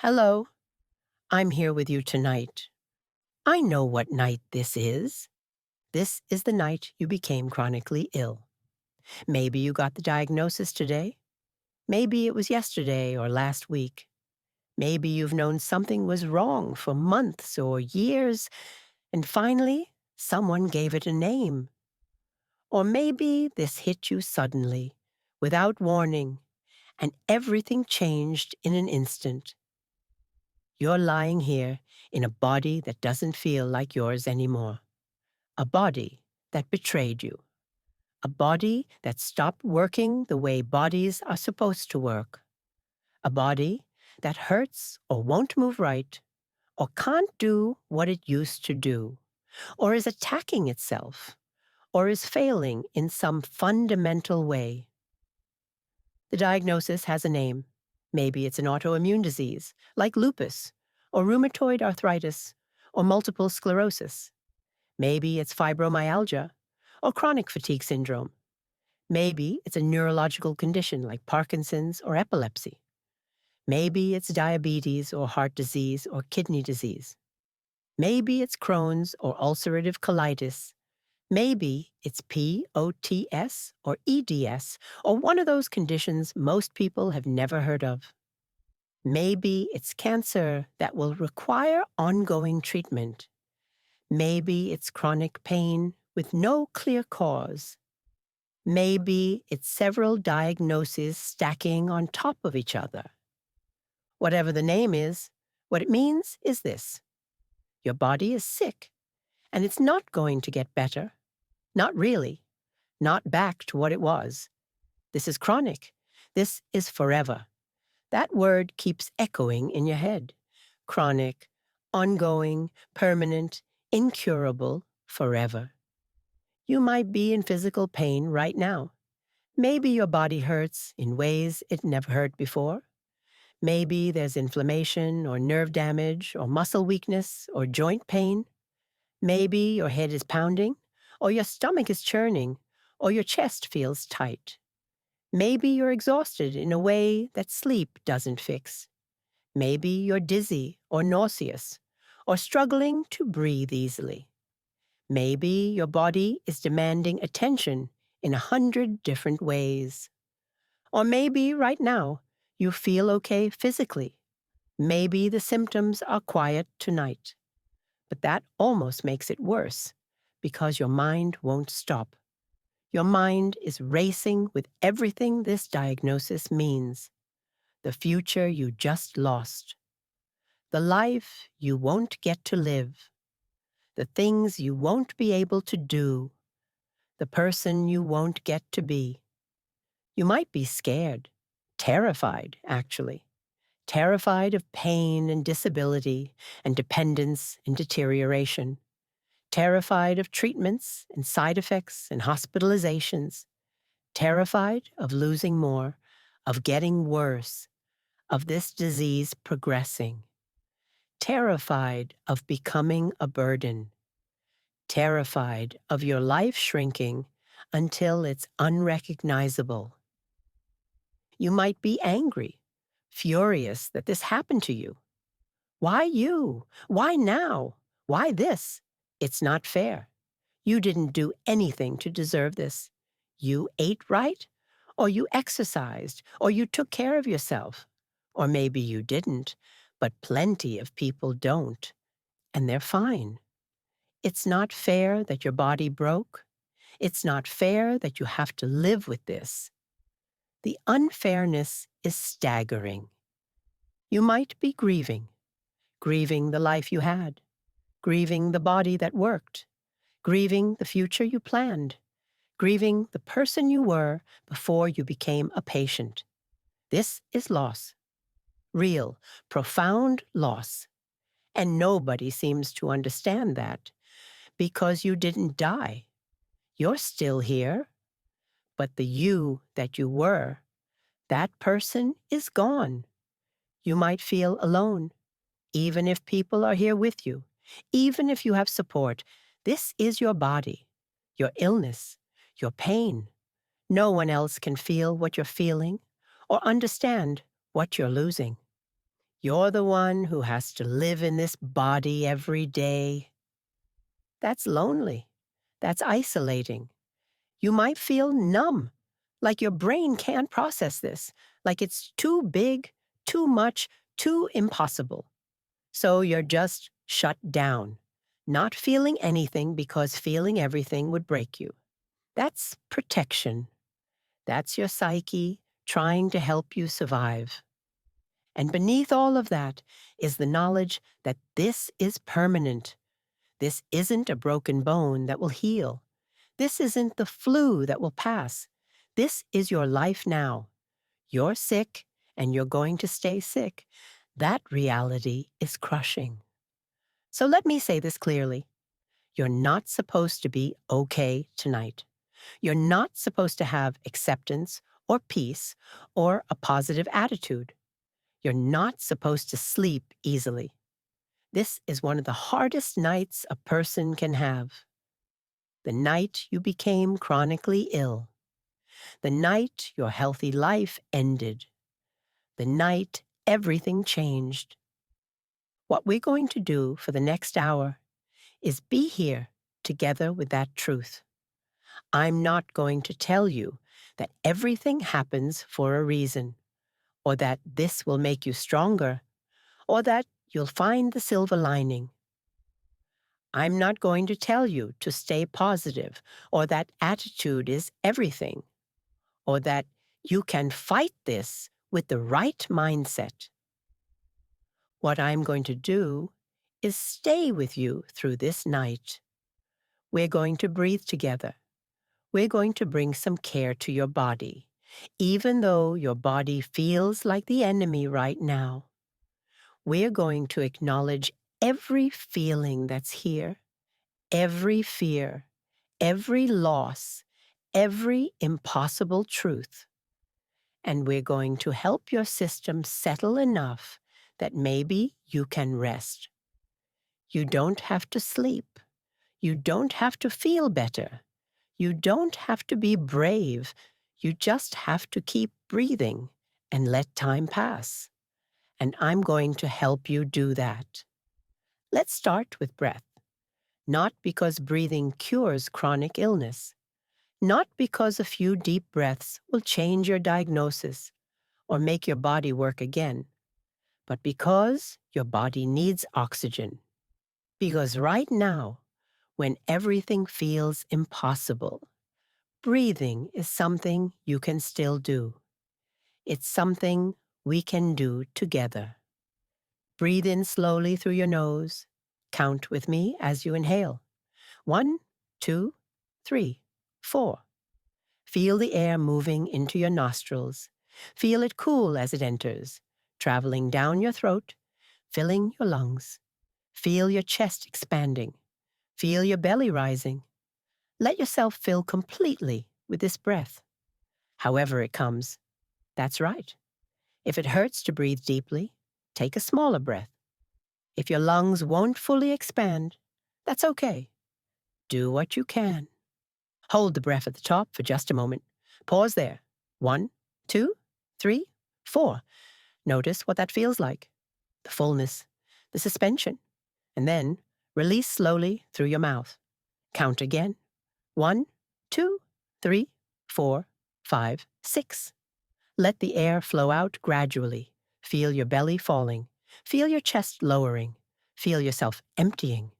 Hello, I'm here with you tonight. I know what night this is. This is the night you became chronically ill. Maybe you got the diagnosis today. Maybe it was yesterday or last week. Maybe you've known something was wrong for months or years, and finally, someone gave it a name. Or maybe this hit you suddenly, without warning, and everything changed in an instant. You're lying here in a body that doesn't feel like yours anymore. A body that betrayed you. A body that stopped working the way bodies are supposed to work. A body that hurts or won't move right, or can't do what it used to do, or is attacking itself, or is failing in some fundamental way. The diagnosis has a name. Maybe it's an autoimmune disease, like lupus, or rheumatoid arthritis, or multiple sclerosis. Maybe it's fibromyalgia, or chronic fatigue syndrome. Maybe it's a neurological condition like Parkinson's or epilepsy. Maybe it's diabetes or heart disease or kidney disease. Maybe it's Crohn's or ulcerative colitis. Maybe it's POTS or EDS or one of those conditions most people have never heard of. Maybe it's cancer that will require ongoing treatment. Maybe it's chronic pain with no clear cause. Maybe it's several diagnoses stacking on top of each other. Whatever the name is, what it means is this: your body is sick, and it's not going to get better. Not really. Not back to what it was. This is chronic. This is forever. That word keeps echoing in your head. Chronic, ongoing, permanent, incurable, forever. You might be in physical pain right now. Maybe your body hurts in ways it never hurt before. Maybe there's inflammation or nerve damage or muscle weakness or joint pain. Maybe your head is pounding, or your stomach is churning, or your chest feels tight. Maybe you're exhausted in a way that sleep doesn't fix. Maybe you're dizzy or nauseous, or struggling to breathe easily. Maybe your body is demanding attention in 100 different ways. Or maybe right now you feel okay physically. Maybe the symptoms are quiet tonight. But that almost makes it worse, because your mind won't stop. Your mind is racing with everything this diagnosis means. The future you just lost. The life you won't get to live. The things you won't be able to do. The person you won't get to be. You might be scared, terrified, actually. Terrified of pain and disability and dependence and deterioration. Terrified of treatments and side effects and hospitalizations. Terrified of losing more, of getting worse, of this disease progressing. Terrified of becoming a burden. Terrified of your life shrinking until it's unrecognizable. You might be angry, furious that this happened to you. Why you? Why now? Why this? It's not fair. You didn't do anything to deserve this. You ate right, or you exercised, or you took care of yourself. Or maybe you didn't, but plenty of people don't, and they're fine. It's not fair that your body broke. It's not fair that you have to live with this. The unfairness is staggering. You might be grieving the life you had, grieving the body that worked, grieving the future you planned, grieving the person you were before you became a patient. This is loss. Real, profound loss. And nobody seems to understand that, because you didn't die. You're still here, but the you that you were, that person is gone. You might feel alone, even if people are here with you, even if you have support. This is your body, your illness, your pain. No one else can feel what you're feeling or understand what you're losing. You're the one who has to live in this body every day. That's lonely. That's isolating. You might feel numb, like your brain can't process this, like it's too big, too much, too impossible. So you're just shut down, not feeling anything because feeling everything would break you. That's protection. That's your psyche trying to help you survive. And beneath all of that is the knowledge that this is permanent. This isn't a broken bone that will heal. This isn't the flu that will pass. This is your life now. You're sick, and you're going to stay sick. That reality is crushing. So let me say this clearly. You're not supposed to be okay tonight. You're not supposed to have acceptance or peace or a positive attitude. You're not supposed to sleep easily. This is one of the hardest nights a person can have. The night you became chronically ill. The night your healthy life ended. The night everything changed. What we're going to do for the next hour is be here together with that truth. I'm not going to tell you that everything happens for a reason, or that this will make you stronger, or that you'll find the silver lining. I'm not going to tell you to stay positive, or that attitude is everything, or that you can fight this with the right mindset. What I'm going to do is stay with you through this night. We're going to breathe together. We're going to bring some care to your body, even though your body feels like the enemy right now. We're going to acknowledge every feeling that's here, every fear, every loss, every impossible truth. And we're going to help your system settle enough that maybe you can rest. You don't have to sleep. You don't have to feel better. You don't have to be brave. You just have to keep breathing and let time pass. And I'm going to help you do that. Let's start with breath. Not because breathing cures chronic illness. Not because a few deep breaths will change your diagnosis or make your body work again, but because your body needs oxygen. Because right now, when everything feels impossible, breathing is something you can still do. It's something we can do together. Breathe in slowly through your nose. Count with me as you inhale. 1, 2, 3, 4. Feel the air moving into your nostrils. Feel it cool as it enters, traveling down your throat, filling your lungs. Feel your chest expanding. Feel your belly rising. Let yourself fill completely with this breath. However it comes, that's right. If it hurts to breathe deeply, take a smaller breath. If your lungs won't fully expand, that's okay. Do what you can. Hold the breath at the top for just a moment. Pause there. 1, 2, 3, 4. Notice what that feels like. The fullness, the suspension. And then release slowly through your mouth. Count again. 1, 2, 3, 4, 5, 6. Let the air flow out gradually. Feel your belly falling. Feel your chest lowering. Feel yourself emptying.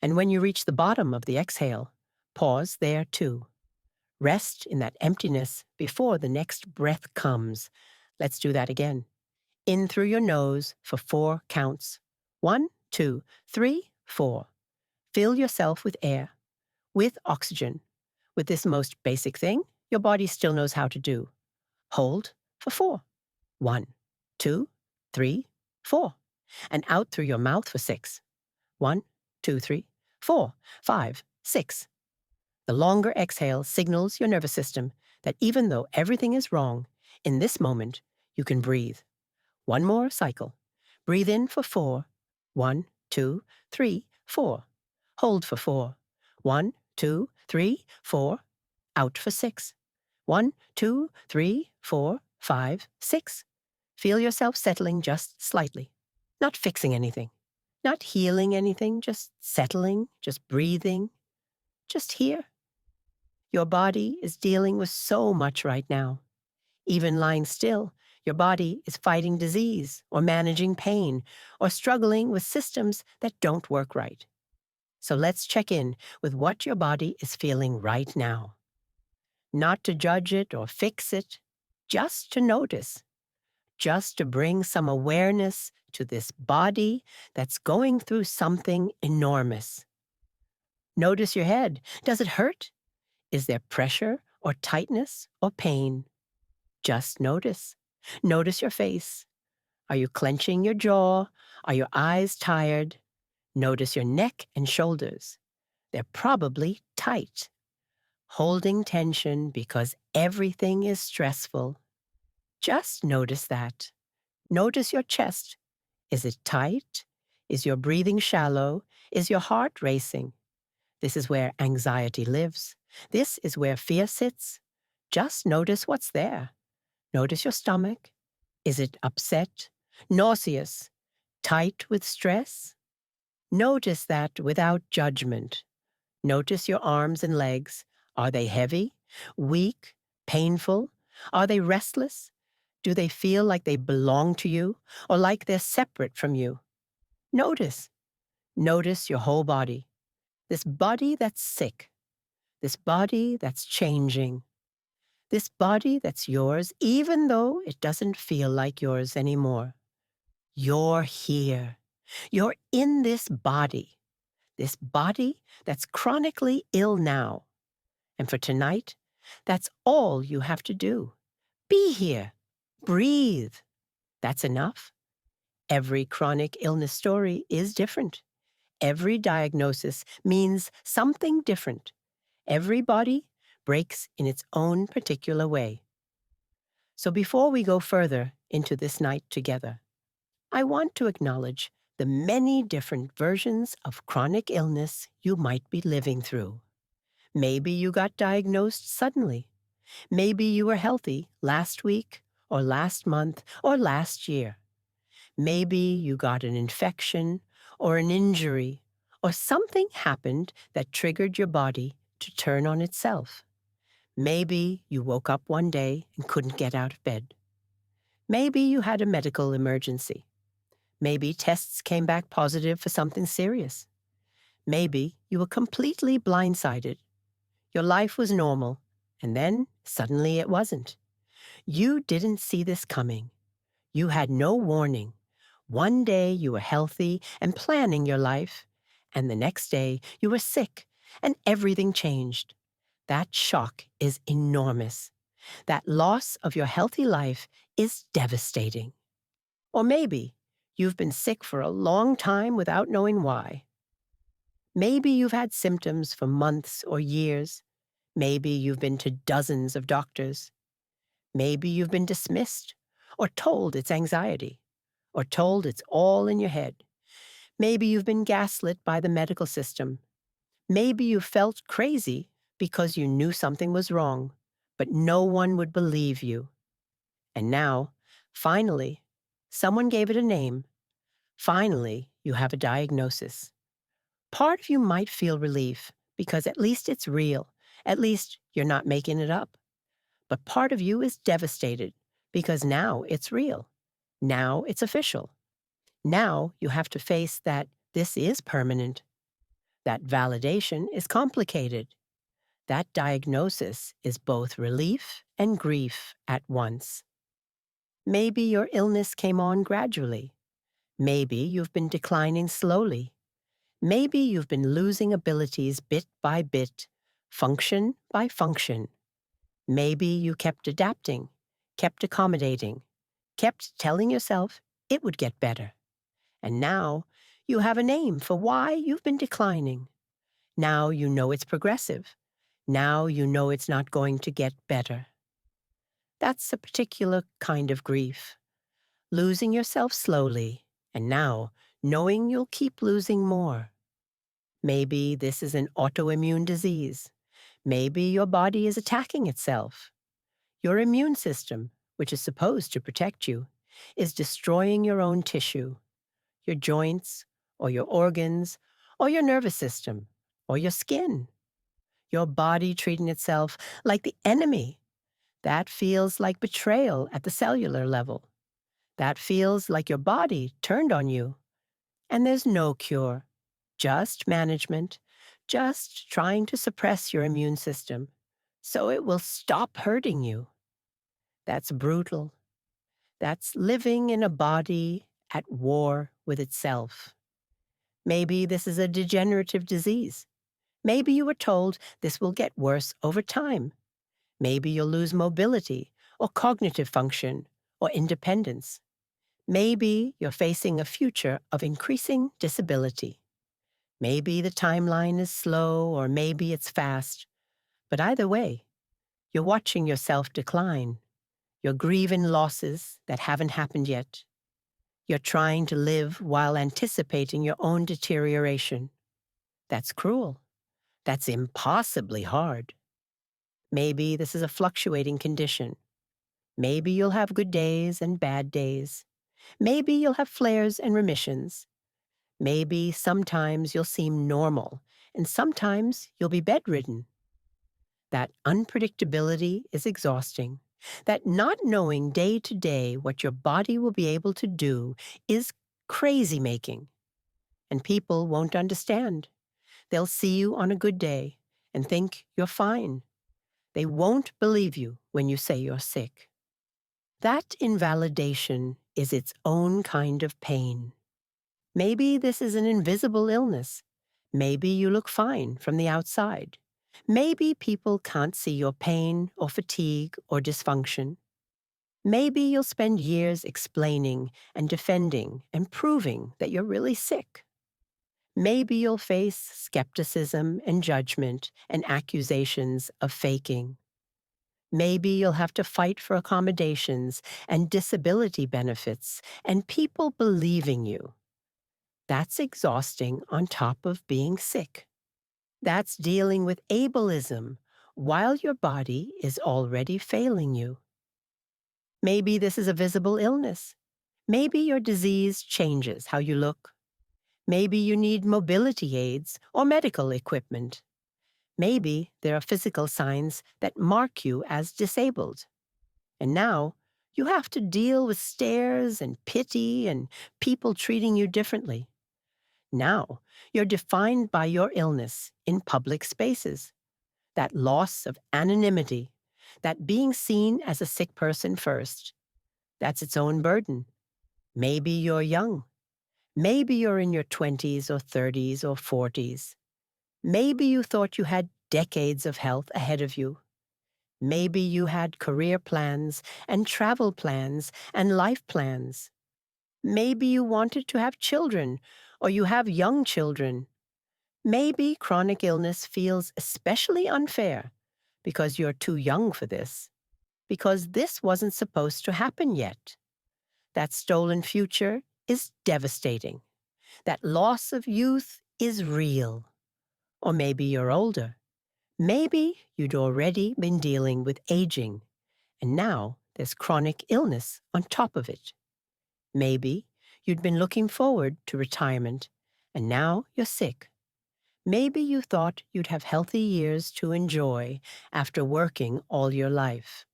And when you reach the bottom of the exhale, pause there too. Rest in that emptiness before the next breath comes. Let's do that again. In through your nose for 4 counts. 1, 2, 3, 4. Fill yourself with air, with oxygen. With this most basic thing, your body still knows how to do. Hold for 4. 1, 2, 3, 4. And out through your mouth for 6. 1, 2, 3, 4, 5, 6. The longer exhale signals your nervous system that even though everything is wrong, in this moment, you can breathe. One more cycle. Breathe in for 4. 1, 2, 3, 4. Hold for 4. 1, 2, 3, 4. Out for 6. 1, 2, 3, 4, 5, 6. Feel yourself settling just slightly. Not fixing anything, not healing anything, just settling, just breathing, just here. Your body is dealing with so much right now. Even lying still, your body is fighting disease or managing pain or struggling with systems that don't work right. So let's check in with what your body is feeling right now. Not to judge it or fix it, just to notice, just to bring some awareness to this body that's going through something enormous. Notice your head. Does it hurt? Is there pressure or tightness or pain? Just notice. Notice your face. Are you clenching your jaw? Are your eyes tired? Notice your neck and shoulders. They're probably tight, holding tension because everything is stressful. Just notice that. Notice your chest. Is it tight? Is your breathing shallow? Is your heart racing? This is where anxiety lives. This is where fear sits. Just notice what's there. Notice your stomach. Is it upset? Nauseous? Tight with stress? Notice that without judgment. Notice your arms and legs. Are they heavy? Weak? Painful? Are they restless? Do they feel like they belong to you or like they're separate from you? Notice. Notice your whole body. This body that's sick. This body that's changing. This body that's yours even though it doesn't feel like yours anymore. You're here. You're in this body that's chronically ill now. And for tonight, that's all you have to do. Be here. Breathe. That's enough. Every chronic illness story is different. Every diagnosis means something different. Every body breaks in its own particular way. So before we go further into this night together, I want to acknowledge the many different versions of chronic illness you might be living through. Maybe you got diagnosed suddenly. Maybe you were healthy last week or last month or last year. Maybe you got an infection or an injury or something happened that triggered your body to turn on itself. Maybe you woke up one day and couldn't get out of bed. Maybe you had a medical emergency. Maybe tests came back positive for something serious. Maybe you were completely blindsided. Your life was normal, and then suddenly it wasn't. You didn't see this coming. You had no warning. One day you were healthy and planning your life, and the next day you were sick and everything changed. That shock is enormous. That loss of your healthy life is devastating. Or maybe you've been sick for a long time without knowing why. Maybe you've had symptoms for months or years. Maybe you've been to dozens of doctors. Maybe you've been dismissed or told it's anxiety or told it's all in your head. Maybe you've been gaslit by the medical system. Maybe you felt crazy because you knew something was wrong, but no one would believe you. And now, finally, someone gave it a name. Finally, you have a diagnosis. Part of you might feel relief because at least it's real. At least you're not making it up. But part of you is devastated because now it's real. Now it's official. Now you have to face that this is permanent. That validation is complicated. That diagnosis is both relief and grief at once. Maybe your illness came on gradually. Maybe you've been declining slowly. Maybe you've been losing abilities bit by bit, function by function. Maybe you kept adapting, kept accommodating, kept telling yourself it would get better. And now you have a name for why you've been declining. Now you know it's progressive. Now you know it's not going to get better. That's a particular kind of grief. Losing yourself slowly, and now knowing you'll keep losing more. Maybe this is an autoimmune disease. Maybe your body is attacking itself. Your immune system, which is supposed to protect you, is destroying your own tissue. your joints, or your organs, or your nervous system, or your skin. Your body treating itself like the enemy. That feels like betrayal at the cellular level. That feels like your body turned on you. And there's no cure, just management, just trying to suppress your immune system so it will stop hurting you. That's brutal. That's living in a body at war with itself. Maybe this is a degenerative disease. Maybe you were told this will get worse over time. Maybe you'll lose mobility or cognitive function or independence. Maybe you're facing a future of increasing disability. Maybe the timeline is slow or maybe it's fast. But either way, you're watching yourself decline. You're grieving losses that haven't happened yet. You're trying to live while anticipating your own deterioration. That's cruel. That's impossibly hard. Maybe this is a fluctuating condition. Maybe you'll have good days and bad days. Maybe you'll have flares and remissions. Maybe sometimes you'll seem normal, and sometimes you'll be bedridden. That unpredictability is exhausting. That not knowing day to day what your body will be able to do is crazy making. And people won't understand. They'll see you on a good day and think you're fine. They won't believe you when you say you're sick. That invalidation is its own kind of pain. Maybe this is an invisible illness. Maybe you look fine from the outside. Maybe people can't see your pain or fatigue or dysfunction. Maybe you'll spend years explaining and defending and proving that you're really sick. Maybe you'll face skepticism and judgment and accusations of faking. Maybe you'll have to fight for accommodations and disability benefits and people believing you. That's exhausting on top of being sick. That's dealing with ableism while your body is already failing you. Maybe this is a visible illness. Maybe your disease changes how you look. Maybe you need mobility aids or medical equipment. Maybe there are physical signs that mark you as disabled. And now you have to deal with stares and pity and people treating you differently. Now you're defined by your illness in public spaces. That loss of anonymity, that being seen as a sick person first, that's its own burden. Maybe you're young. Maybe you're in your 20s or 30s or 40s. Maybe you thought you had decades of health ahead of you. Maybe you had career plans and travel plans and life plans. Maybe you wanted to have children or you have young children. Maybe chronic illness feels especially unfair because you're too young for this, because this wasn't supposed to happen yet. That stolen future is devastating. That loss of youth is real. Or maybe you're older. Maybe you'd already been dealing with aging, and now there's chronic illness on top of it. Maybe you'd been looking forward to retirement, and now you're sick. Maybe you thought you'd have healthy years to enjoy after working all your life.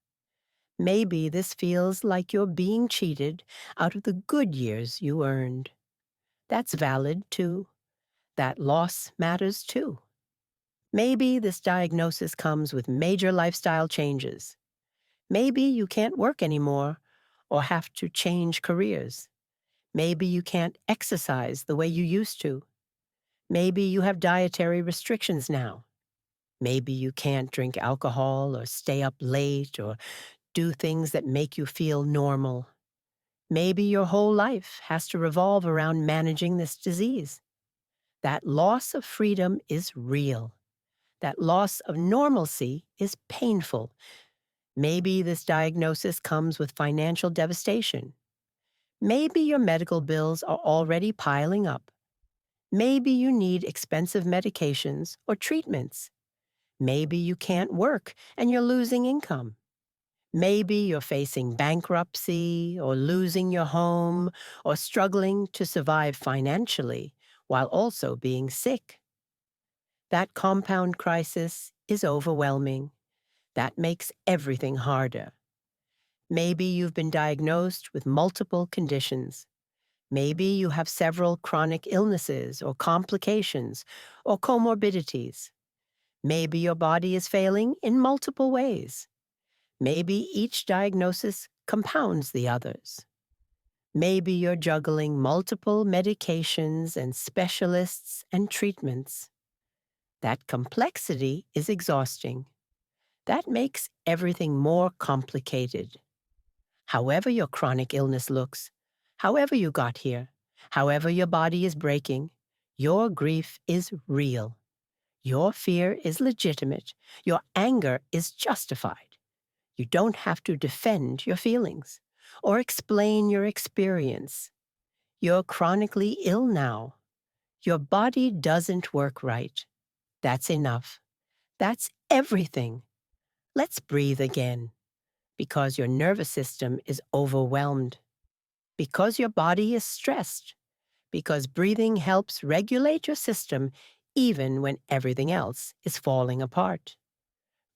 Maybe this feels like you're being cheated out of the good years you earned. That's valid, too. That loss matters, too. Maybe this diagnosis comes with major lifestyle changes. Maybe you can't work anymore or have to change careers. Maybe you can't exercise the way you used to. Maybe you have dietary restrictions now. Maybe you can't drink alcohol or stay up late or do things that make you feel normal. Maybe your whole life has to revolve around managing this disease. That loss of freedom is real. That loss of normalcy is painful. Maybe this diagnosis comes with financial devastation. Maybe your medical bills are already piling up. Maybe you need expensive medications or treatments. Maybe you can't work and you're losing income. Maybe you're facing bankruptcy or losing your home or struggling to survive financially while also being sick. That compound crisis is overwhelming. That makes everything harder. Maybe you've been diagnosed with multiple conditions. Maybe you have several chronic illnesses or complications or comorbidities. Maybe your body is failing in multiple ways. Maybe each diagnosis compounds the others. Maybe you're juggling multiple medications and specialists and treatments. That complexity is exhausting. That makes everything more complicated. However your chronic illness looks, however you got here, however your body is breaking, your grief is real. Your fear is legitimate. Your anger is justified. You don't have to defend your feelings or explain your experience. You're chronically ill now. Your body doesn't work right. That's enough. That's everything. Let's breathe again. Because your nervous system is overwhelmed. Because your body is stressed. Because breathing helps regulate your system even when everything else is falling apart.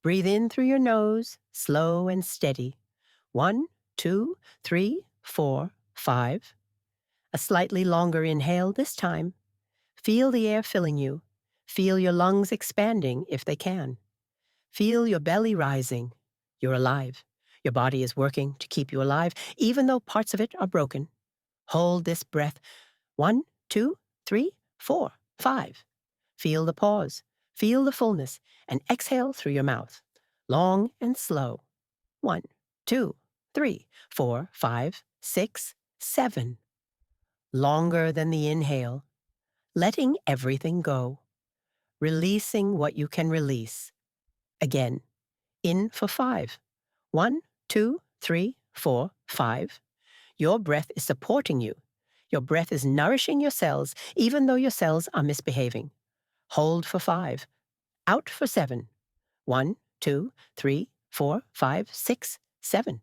Breathe in through your nose, slow and steady. 1, 2, 3, 4, 5. A slightly longer inhale this time. Feel the air filling you. Feel your lungs expanding if they can. Feel your belly rising. You're alive. Your body is working to keep you alive, even though parts of it are broken. Hold this breath. 1, 2, 3, 4, 5. Feel the pause. Feel the fullness. And exhale through your mouth. Long and slow. 1, 2, 3, 4, 5, 6, 7. Longer than the inhale. Letting everything go. Releasing what you can release. Again. In for 5. 1, 2, 3, 4, 5. Your breath is supporting you. Your breath is nourishing your cells, even though your cells are misbehaving. Hold for 5. Out for 7. 1, 2, 3, 4, 5, 6, 7.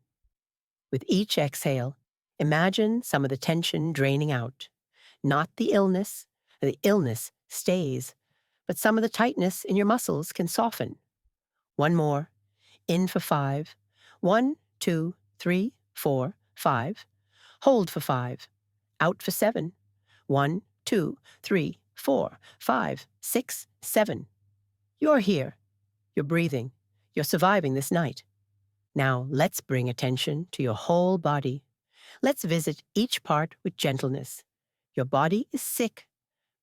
With each exhale, imagine some of the tension draining out. Not the illness stays, but some of the tightness in your muscles can soften. One more. In for 5. 1, 2, 3, 4, 5. Hold for 5. Out for 7. 1, 2, 3, 4, 5, 6, 7. You're here. You're breathing. You're surviving this night. Now let's bring attention to your whole body. Let's visit each part with gentleness. Your body is sick,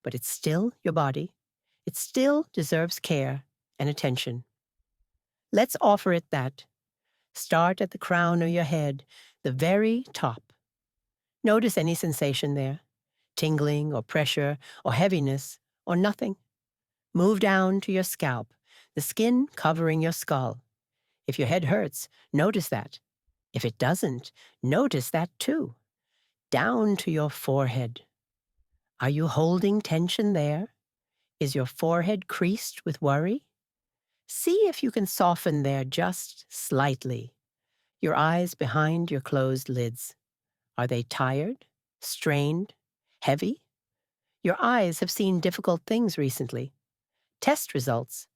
but it's still your body. It still deserves care and attention. Let's offer it that. Start at the crown of your head, the very top. Notice any sensation there, tingling or pressure or heaviness or nothing. Move down to your scalp, the skin covering your skull. If your head hurts, notice that. If it doesn't, notice that too. Down to your forehead. Are you holding tension there? Is your forehead creased with worry? See if you can soften there just slightly. Your eyes behind your closed lids. Are they tired, strained, heavy? Your eyes have seen difficult things recently. Test results,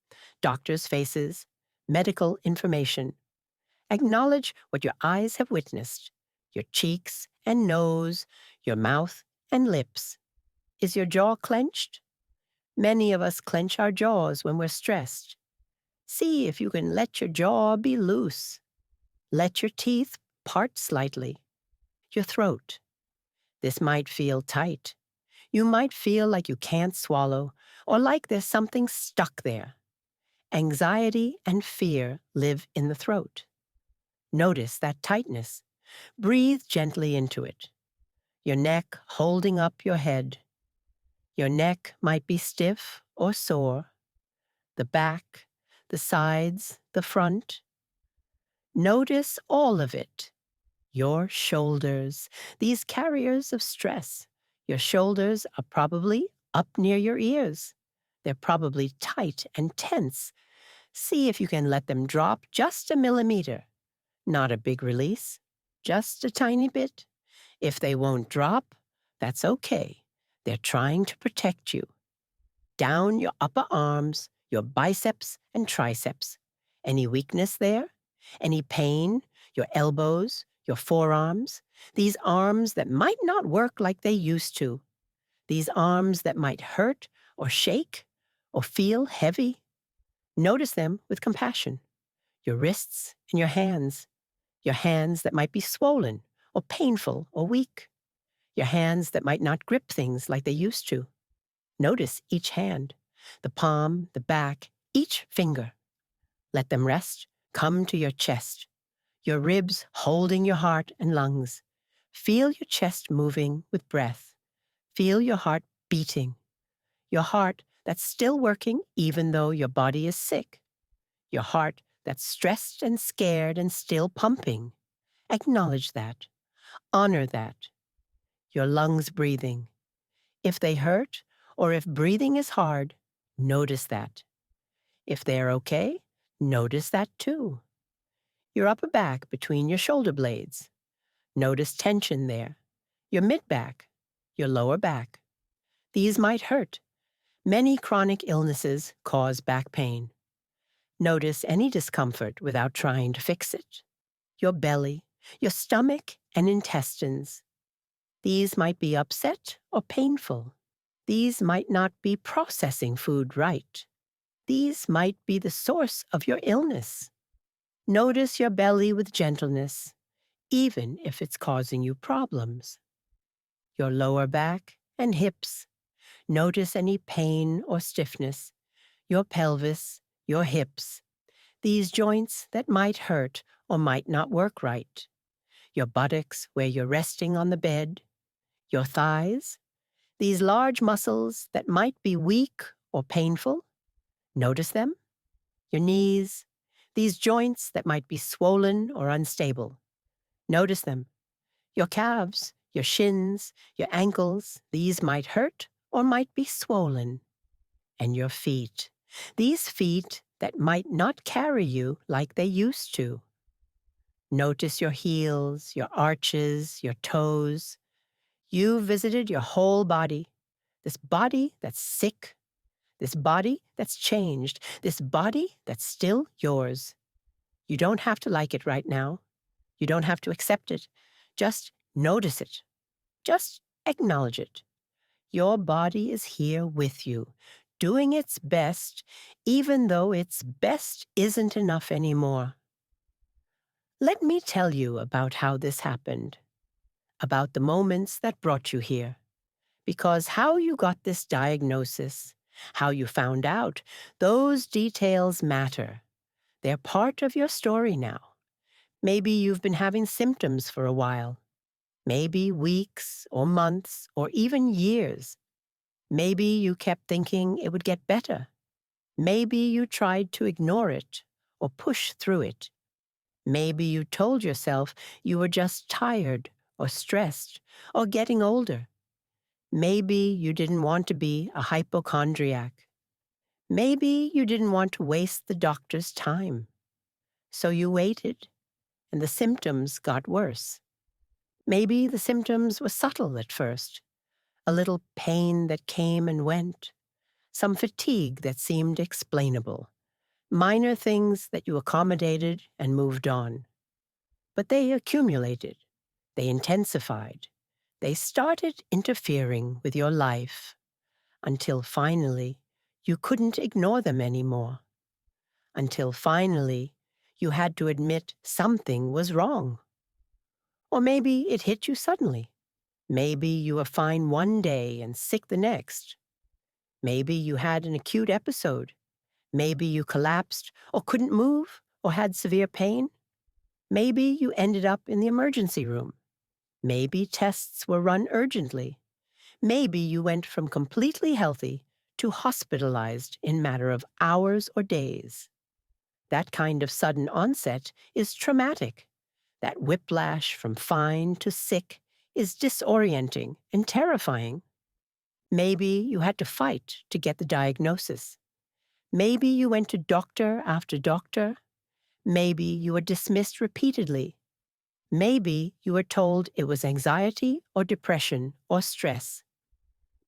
doctors' faces, medical information. Acknowledge what your eyes have witnessed, your cheeks and nose, your mouth and lips. Is your jaw clenched? Many of us clench our jaws when we're stressed. See if you can let your jaw be loose. Let your teeth part slightly. Your throat. This might feel tight. You might feel like you can't swallow or like there's something stuck there. Anxiety and fear live in the throat. Notice that tightness. Breathe gently into it. Your neck holding up your head. Your neck might be stiff or sore. The back, the sides, the front. Notice all of it. Your shoulders, these carriers of stress. Your shoulders are probably up near your ears. They're probably tight and tense. See if you can let them drop just a millimeter. Not a big release, just a tiny bit. If they won't drop, that's okay. They're trying to protect you. Down your upper arms, your biceps and triceps. Any weakness there? Any pain? Your elbows, your forearms? These arms that might not work like they used to. These arms that might hurt or shake or feel heavy. Notice them with compassion. Your wrists and your hands that might be swollen or painful or weak, your hands that might not grip things like they used to. Notice each hand, the palm, the back, each finger. Let them rest. Come to your chest, your ribs holding your heart and lungs. Feel your chest moving with breath. Feel your heart beating. Your heart that's still working even though your body is sick. Your heart that's stressed and scared and still pumping. Acknowledge that. Honor that. Your lungs breathing. If they hurt, or if breathing is hard, notice that. If they're okay, notice that too. Your upper back between your shoulder blades. Notice tension there. Your mid-back, your lower back. These might hurt. Many chronic illnesses cause back pain. Notice any discomfort without trying to fix it. Your belly, your stomach and intestines. These might be upset or painful. These might not be processing food right. These might be the source of your illness. Notice your belly with gentleness, even if it's causing you problems. Your lower back and hips. Notice any pain or stiffness. Your pelvis, your hips. These joints that might hurt or might not work right. Your buttocks where you're resting on the bed. Your thighs. These large muscles that might be weak or painful. Notice them. Your knees. These joints that might be swollen or unstable. Notice them. Your calves, your shins, your ankles. These might hurt or might be swollen. And your feet. These feet that might not carry you like they used to. Notice your heels, your arches, your toes. You visited your whole body. This body that's sick. This body that's changed. This body that's still yours. You don't have to like it right now. You don't have to accept it. Just notice it. Just acknowledge it. Your body is here with you, doing its best, even though its best isn't enough anymore. Let me tell you about how this happened, about the moments that brought you here, because how you got this diagnosis, how you found out, those details matter. They're part of your story now. Maybe you've been having symptoms for a while. Maybe weeks or months or even years. Maybe you kept thinking it would get better. Maybe you tried to ignore it or push through it. Maybe you told yourself you were just tired or stressed or getting older. Maybe you didn't want to be a hypochondriac. Maybe you didn't want to waste the doctor's time. So you waited, and the symptoms got worse. Maybe the symptoms were subtle at first. A little pain that came and went. Some fatigue that seemed explainable. Minor things that you accommodated and moved on. But they accumulated. They intensified. They started interfering with your life until finally you couldn't ignore them anymore. Until finally you had to admit something was wrong. Or maybe it hit you suddenly. Maybe you were fine one day and sick the next. Maybe you had an acute episode. Maybe you collapsed or couldn't move or had severe pain. Maybe you ended up in the emergency room. Maybe tests were run urgently. Maybe you went from completely healthy to hospitalized in a matter of hours or days. That kind of sudden onset is traumatic. That whiplash from fine to sick is disorienting and terrifying. Maybe you had to fight to get the diagnosis. Maybe you went to doctor after doctor. Maybe you were dismissed repeatedly. Maybe you were told it was anxiety or depression or stress.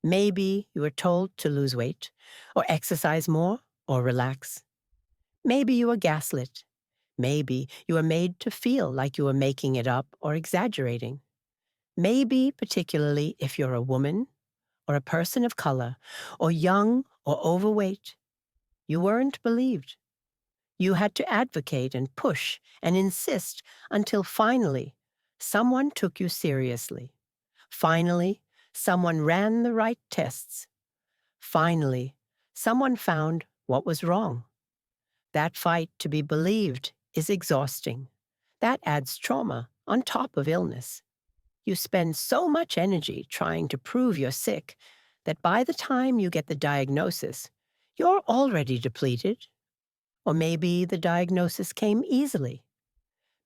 Maybe you were told to lose weight or exercise more or relax. Maybe you were gaslit. Maybe you were made to feel like you were making it up or exaggerating. Maybe, particularly if you're a woman or a person of color or young or overweight, you weren't believed. You had to advocate and push and insist until finally someone took you seriously. Finally, someone ran the right tests. Finally, someone found what was wrong. That fight to be believed is exhausting. That adds trauma on top of illness. You spend so much energy trying to prove you're sick that by the time you get the diagnosis, you're already depleted. Or maybe the diagnosis came easily.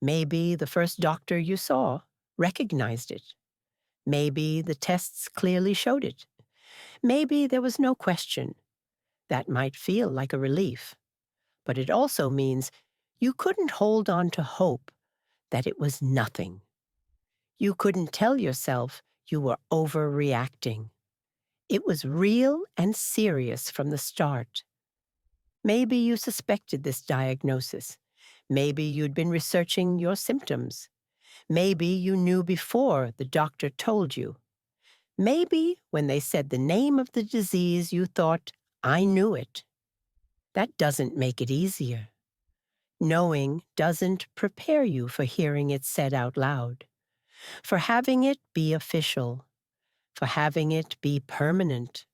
Maybe the first doctor you saw recognized it. Maybe the tests clearly showed it. Maybe there was no question. That might feel like a relief. But it also means you couldn't hold on to hope that it was nothing. You couldn't tell yourself you were overreacting. It was real and serious from the start. Maybe you suspected this diagnosis. Maybe you'd been researching your symptoms. Maybe you knew before the doctor told you. Maybe when they said the name of the disease, you thought, I knew it. That doesn't make it easier. Knowing doesn't prepare you for hearing it said out loud, for having it be official, for having it be permanent.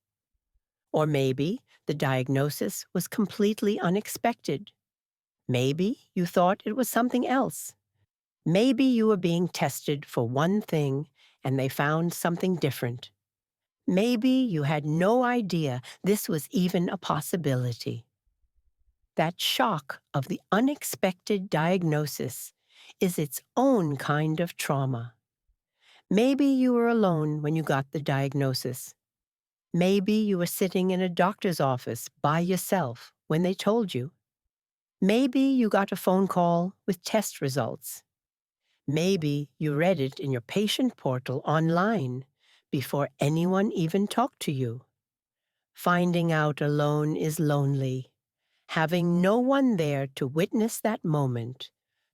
Or maybe the diagnosis was completely unexpected. Maybe you thought it was something else. Maybe you were being tested for one thing and they found something different. Maybe you had no idea this was even a possibility. That shock of the unexpected diagnosis is its own kind of trauma. Maybe you were alone when you got the diagnosis. Maybe you were sitting in a doctor's office by yourself when they told you. Maybe you got a phone call with test results. Maybe you read it in your patient portal online before anyone even talked to you. Finding out alone is lonely. Having no one there to witness that moment,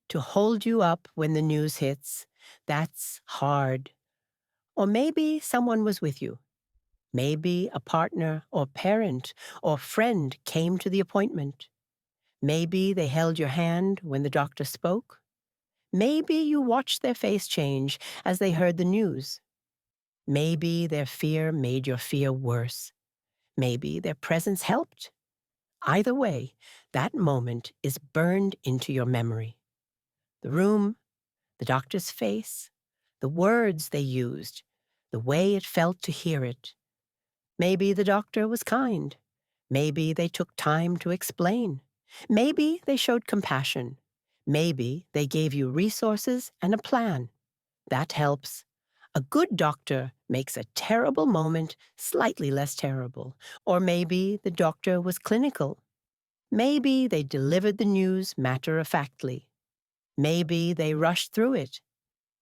to hold you up when the news hits, that's hard. Or maybe someone was with you. Maybe a partner or parent or friend came to the appointment. Maybe they held your hand when the doctor spoke. Maybe you watched their face change as they heard the news. Maybe their fear made your fear worse. Maybe their presence helped. Either way, that moment is burned into your memory. The room, the doctor's face, the words they used, the way it felt to hear it. Maybe the doctor was kind. Maybe they took time to explain. Maybe they showed compassion. Maybe they gave you resources and a plan. That helps. A good doctor makes a terrible moment slightly less terrible. Or maybe the doctor was clinical. Maybe they delivered the news matter-of-factly. Maybe they rushed through it.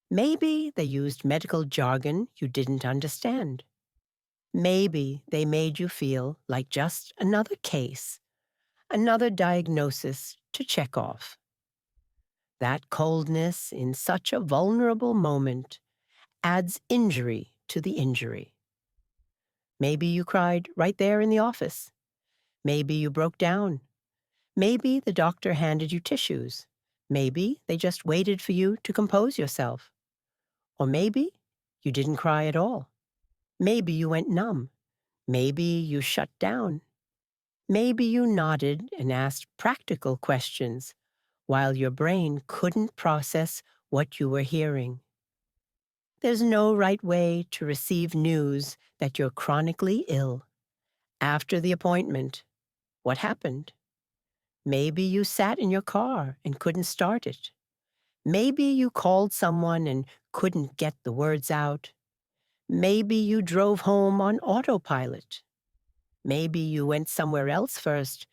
Maybe they used medical jargon you didn't understand. Maybe they made you feel like just another case, another diagnosis to check off. That coldness in such a vulnerable moment adds injury to the injury. Maybe you cried right there in the office. Maybe you broke down. Maybe the doctor handed you tissues. Maybe they just waited for you to compose yourself. Or maybe you didn't cry at all. Maybe you went numb. Maybe you shut down. Maybe you nodded and asked practical questions while your brain couldn't process what you were hearing. There's no right way to receive news that you're chronically ill. After the appointment, what happened? Maybe you sat in your car and couldn't start it. Maybe you called someone and couldn't get the words out. Maybe you drove home on autopilot. Maybe you went somewhere else first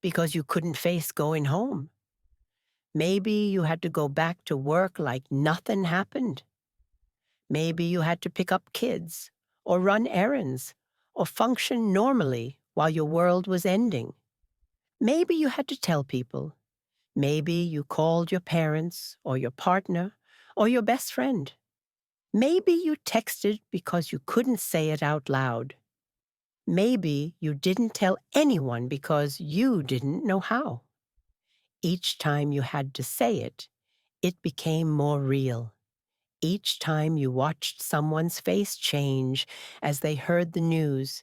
because you couldn't face going home. Maybe you had to go back to work like nothing happened. Maybe you had to pick up kids, or run errands, or function normally while your world was ending. Maybe you had to tell people. Maybe you called your parents, or your partner, or your best friend. Maybe you texted because you couldn't say it out loud. Maybe you didn't tell anyone because you didn't know how. Each time you had to say it, it became more real. Each time you watched someone's face change as they heard the news,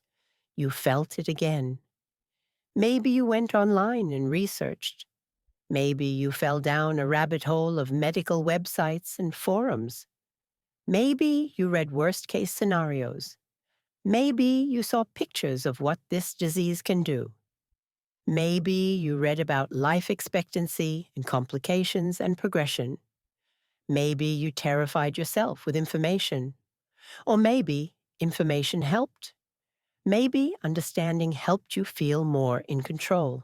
you felt it again. Maybe you went online and researched. Maybe you fell down a rabbit hole of medical websites and forums. Maybe you read worst-case scenarios. Maybe you saw pictures of what this disease can do. Maybe you read about life expectancy and complications and progression. Maybe you terrified yourself with information. Or maybe information helped. Maybe understanding helped you feel more in control.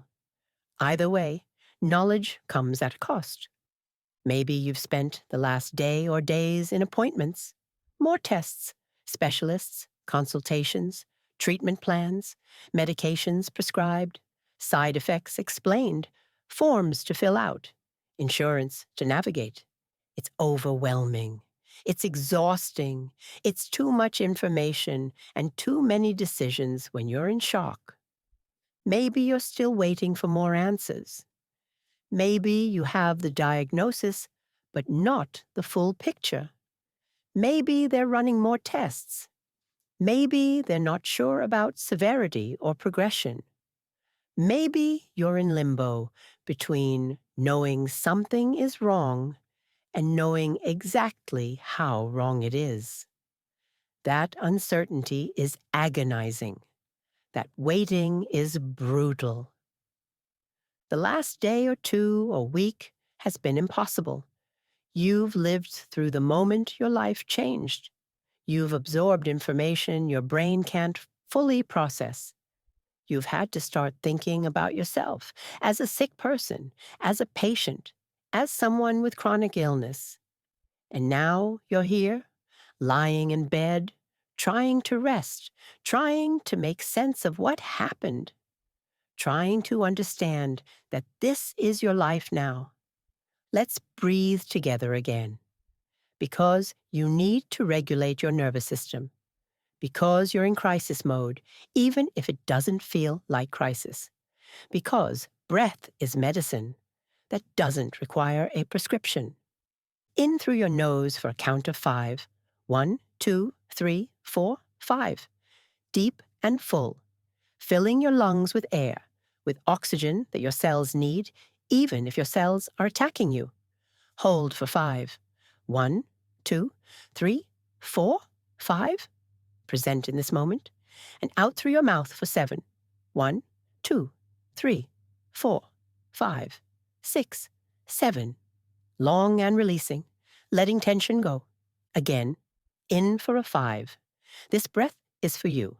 Either way, knowledge comes at a cost. Maybe you've spent the last day or days in appointments, more tests, specialists, consultations, treatment plans, medications prescribed, side effects explained, forms to fill out, insurance to navigate. It's overwhelming. It's exhausting. It's too much information and too many decisions when you're in shock. Maybe you're still waiting for more answers. Maybe you have the diagnosis, but not the full picture. Maybe they're running more tests. Maybe they're not sure about severity or progression. Maybe you're in limbo between knowing something is wrong and knowing exactly how wrong it is. That uncertainty is agonizing. That waiting is brutal. The last day or two or week has been impossible. You've lived through the moment your life changed. You've absorbed information your brain can't fully process. You've had to start thinking about yourself as a sick person, as a patient, as someone with chronic illness. And now you're here, lying in bed, trying to rest, trying to make sense of what happened, trying to understand that this is your life now. Let's breathe together again. Because you need to regulate your nervous system. Because you're in crisis mode, even if it doesn't feel like crisis. Because breath is medicine that doesn't require a prescription. In through your nose for a count of 5. 1, 2, 3, 4, 5. Deep and full, filling your lungs with air, with oxygen that your cells need, even if your cells are attacking you. Hold for 5. 1, 2, 3, 4, 5. Present in this moment. And out through your mouth for 7. 1, 2, 3, 4, 5, 6, 7. Long and releasing, letting tension go. Again, in for a 5. This breath is for you.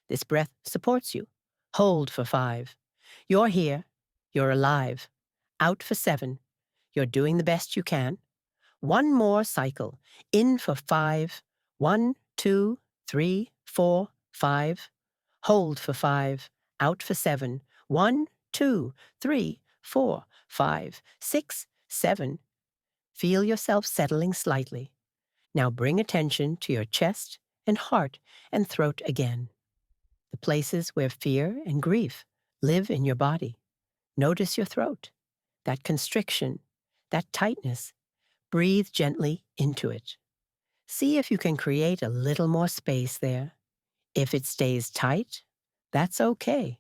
This breath supports you. Hold for 5. You're here. You're alive. Out for 7. You're doing the best you can. One more cycle. In for 5. 1, 2, 3, 4, 5. Hold for 5. Out for 7. 1, 2, 3, 4, 5, 6, 7. Feel yourself settling slightly. Now bring attention to your chest and heart and throat again. The places where fear and grief live in your body. Notice your throat, that constriction, that tightness. Breathe gently into it. See if you can create a little more space there. If it stays tight, that's okay.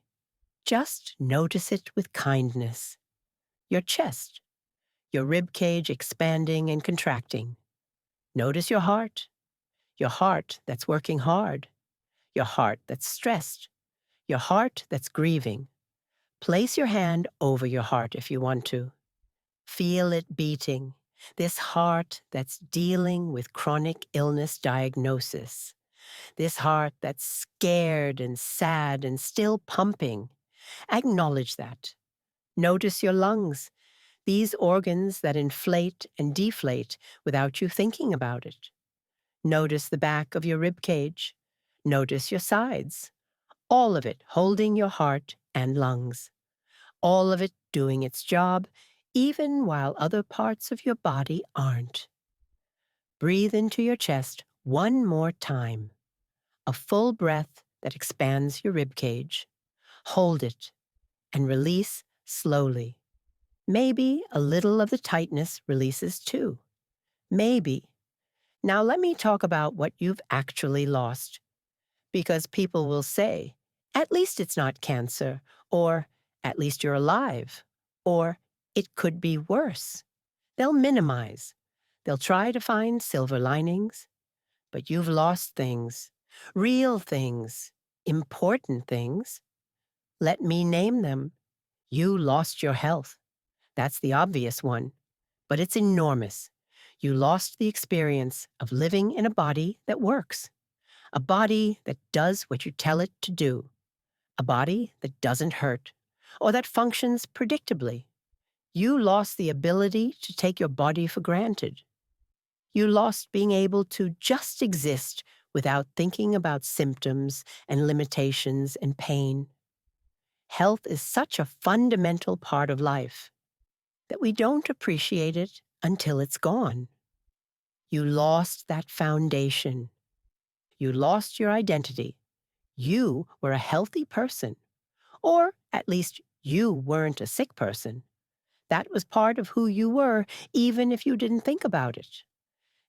Just notice it with kindness. Your chest, your rib cage expanding and contracting. Notice your heart that's working hard, your heart that's stressed, your heart that's grieving. Place your hand over your heart if you want to. Feel it beating, this heart that's dealing with chronic illness diagnosis, this heart that's scared and sad and still pumping. Acknowledge that. Notice your lungs. These organs that inflate and deflate without you thinking about it. Notice the back of your rib cage. Notice your sides. All of it holding your heart and lungs. All of it doing its job, even while other parts of your body aren't. Breathe into your chest one more time. A full breath that expands your rib cage. Hold it and release slowly. Maybe a little of the tightness releases too. Maybe. Now let me talk about what you've actually lost. Because people will say, at least it's not cancer, or at least you're alive, or it could be worse. They'll minimize. They'll try to find silver linings. But you've lost things, real things, important things. Let me name them. You lost your health. That's the obvious one, but it's enormous. You lost the experience of living in a body that works, a body that does what you tell it to do, a body that doesn't hurt, or that functions predictably. You lost the ability to take your body for granted. You lost being able to just exist without thinking about symptoms and limitations and pain. Health is such a fundamental part of life that we don't appreciate it until it's gone. You lost that foundation. You lost your identity. You were a healthy person, or at least you weren't a sick person. That was part of who you were, even if you didn't think about it.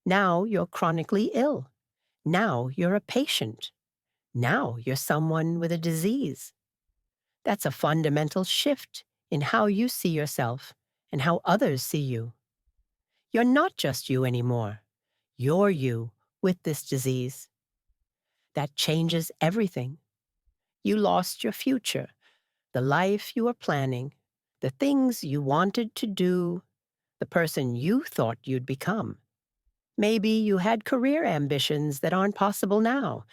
Now you're chronically ill. Now you're a patient. Now you're someone with a disease. That's a fundamental shift in how you see yourself and how others see you. You're not just you anymore. You're you with this disease. That changes everything. You lost your future, the life you were planning, the things you wanted to do, the person you thought you'd become. Maybe you had career ambitions that aren't possible now.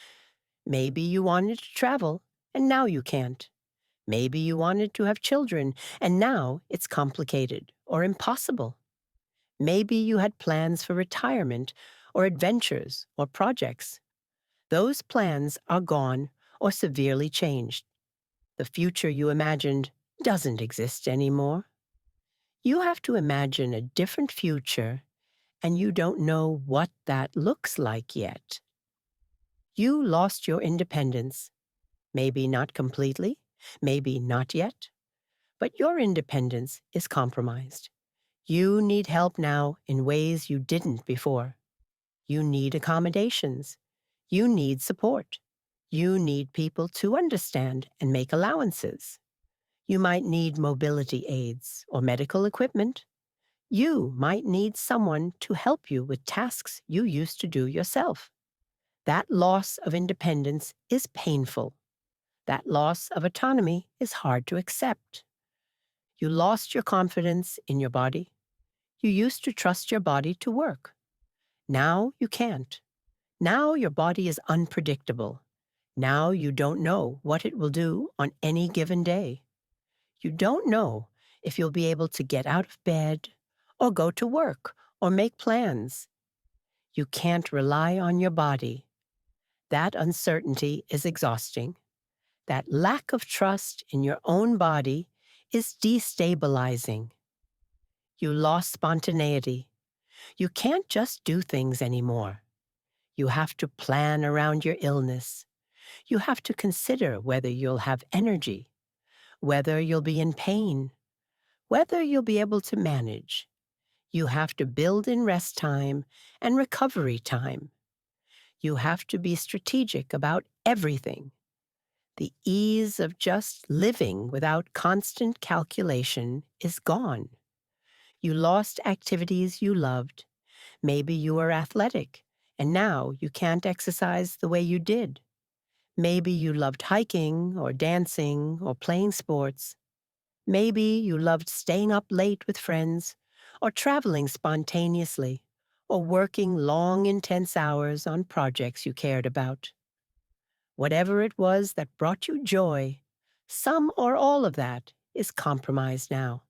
Maybe you wanted to travel, and now you can't. Maybe you wanted to have children, and now it's complicated or impossible. Maybe you had plans for retirement or adventures or projects. Those plans are gone or severely changed. The future you imagined doesn't exist anymore. You have to imagine a different future, and you don't know what that looks like yet. You lost your independence. Maybe not completely, maybe not yet, but your independence is compromised. You need help now in ways you didn't before. You need accommodations. You need support. You need people to understand and make allowances. You might need mobility aids or medical equipment. You might need someone to help you with tasks you used to do yourself. That loss of independence is painful. That loss of autonomy is hard to accept. You lost your confidence in your body. You used to trust your body to work. Now you can't. Now your body is unpredictable. Now you don't know what it will do on any given day. You don't know if you'll be able to get out of bed or go to work or make plans. You can't rely on your body. That uncertainty is exhausting. That lack of trust in your own body is destabilizing. You lost spontaneity. You can't just do things anymore. You have to plan around your illness. You have to consider whether you'll have energy, whether you'll be in pain, whether you'll be able to manage. You have to build in rest time and recovery time. You have to be strategic about everything. The ease of just living without constant calculation is gone. You lost activities you loved. Maybe you were athletic, and now you can't exercise the way you did. Maybe you loved hiking or dancing or playing sports. Maybe you loved staying up late with friends or traveling spontaneously or working long, intense hours on projects you cared about. Whatever it was that brought you joy, some or all of that is compromised now.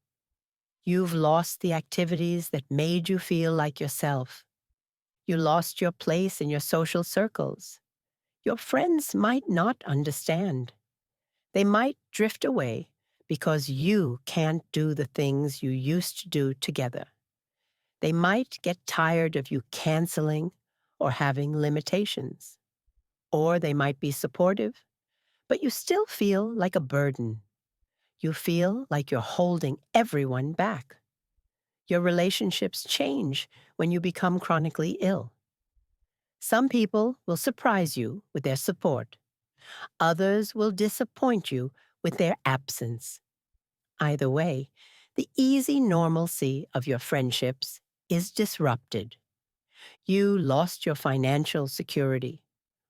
You've lost the activities that made you feel like yourself. You lost your place in your social circles. Your friends might not understand. They might drift away because you can't do the things you used to do together. They might get tired of you canceling or having limitations. Or they might be supportive, but you still feel like a burden. You feel like you're holding everyone back. Your relationships change when you become chronically ill. Some people will surprise you with their support. Others will disappoint you with their absence. Either way, the easy normalcy of your friendships is disrupted. You lost your financial security.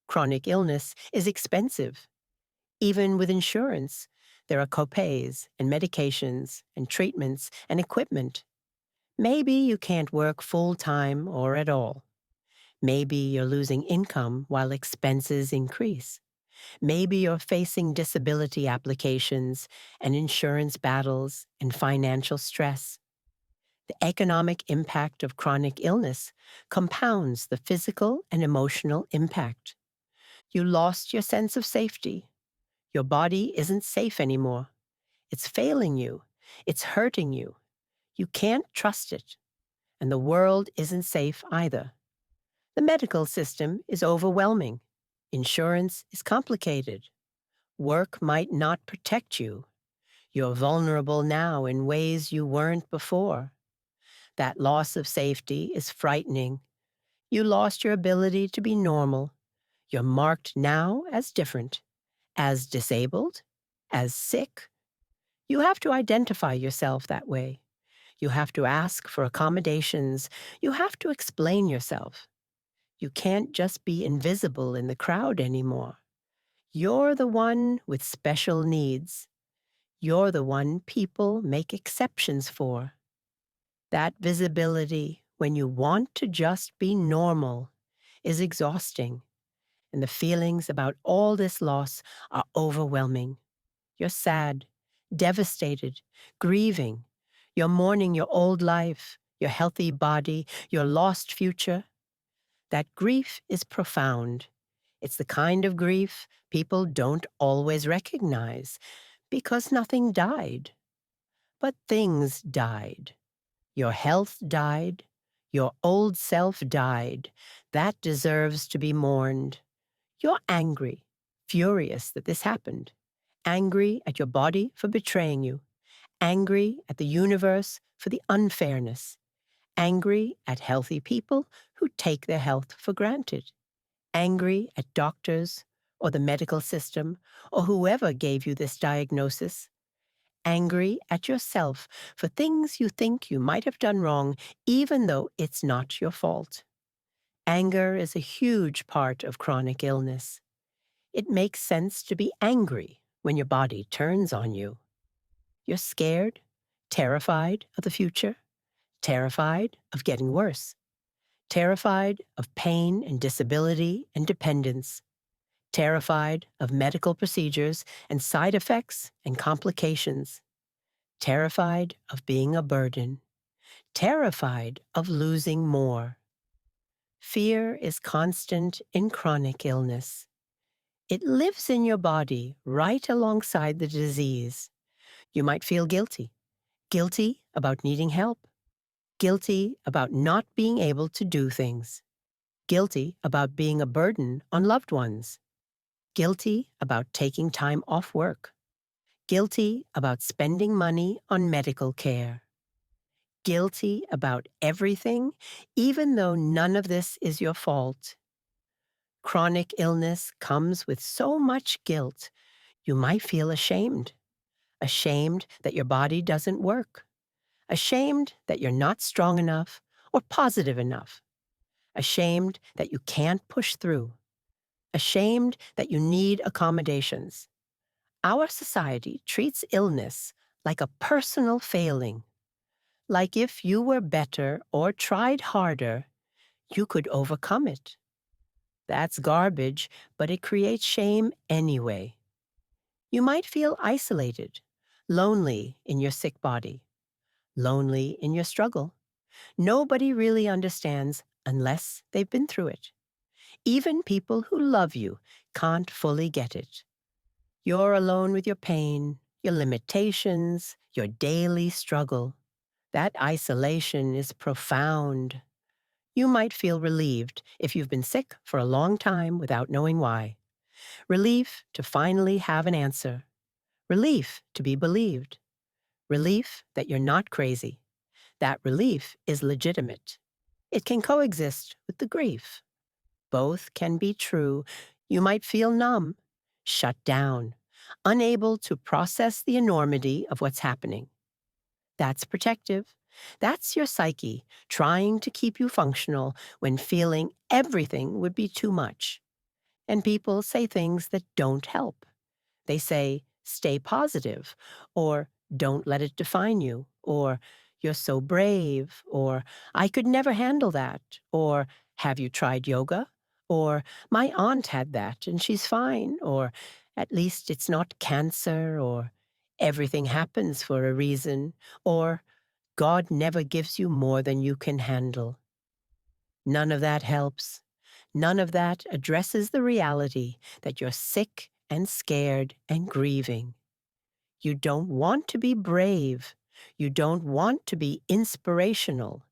Chronic illness is expensive. Even with insurance, there are copays and medications and treatments and equipment. Maybe you can't work full-time or at all. Maybe you're losing income while expenses increase. Maybe you're facing disability applications and insurance battles and financial stress. The economic impact of chronic illness compounds the physical and emotional impact. You lost your sense of safety. Your body isn't safe anymore. It's failing you. It's hurting you. You can't trust it. And the world isn't safe either. The medical system is overwhelming. Insurance is complicated. Work might not protect you. You're vulnerable now in ways you weren't before. That loss of safety is frightening. You lost your ability to be normal. You're marked now as different, as disabled, as sick. You have to identify yourself that way. You have to ask for accommodations. You have to explain yourself. You can't just be invisible in the crowd anymore. You're the one with special needs. You're the one people make exceptions for. That visibility, when you want to just be normal, is exhausting, and the feelings about all this loss are overwhelming. You're sad, devastated, grieving. You're mourning your old life, your healthy body, your lost future. That grief is profound. It's the kind of grief people don't always recognize because nothing died. But things died. Your health died. Your old self died. That deserves to be mourned. You're angry, furious that this happened. Angry at your body for betraying you. Angry at the universe for the unfairness. Angry at healthy people who take their health for granted. Angry at doctors or the medical system or whoever gave you this diagnosis. Angry at yourself for things you think you might have done wrong even though it's not your fault. Anger is a huge part of chronic illness. It makes sense to be angry when your body turns on you. You're scared, terrified of the future, terrified of getting worse, terrified of pain and disability and dependence, terrified of medical procedures and side effects and complications, terrified of being a burden, terrified of losing more. Fear is constant in chronic illness. It lives in your body right alongside the disease. You might feel guilty. Guilty about needing help. Guilty about not being able to do things. Guilty about being a burden on loved ones. Guilty about taking time off work. Guilty about spending money on medical care. Guilty about everything, even though none of this is your fault. Chronic illness comes with so much guilt, you might feel ashamed. Ashamed that your body doesn't work. Ashamed that you're not strong enough or positive enough. Ashamed that you can't push through. Ashamed that you need accommodations. Our society treats illness like a personal failing. Like if you were better or tried harder, you could overcome it. That's garbage, but it creates shame anyway. You might feel isolated, lonely in your sick body, lonely in your struggle. Nobody really understands unless they've been through it. Even people who love you can't fully get it. You're alone with your pain, your limitations, your daily struggle. That isolation is profound. You might feel relieved if you've been sick for a long time without knowing why. Relief to finally have an answer. Relief to be believed. Relief that you're not crazy. That relief is legitimate. It can coexist with the grief. Both can be true. You might feel numb, shut down, unable to process the enormity of what's happening. That's protective. That's your psyche trying to keep you functional when feeling everything would be too much. And people say things that don't help. They say, stay positive, or don't let it define you, or you're so brave, or I could never handle that, or have you tried yoga? Or my aunt had that and she's fine, or at least it's not cancer, or everything happens for a reason, or God never gives you more than you can handle. None of that helps. None of that addresses the reality that you're sick and scared and grieving. You don't want to be brave. You don't want to be inspirational.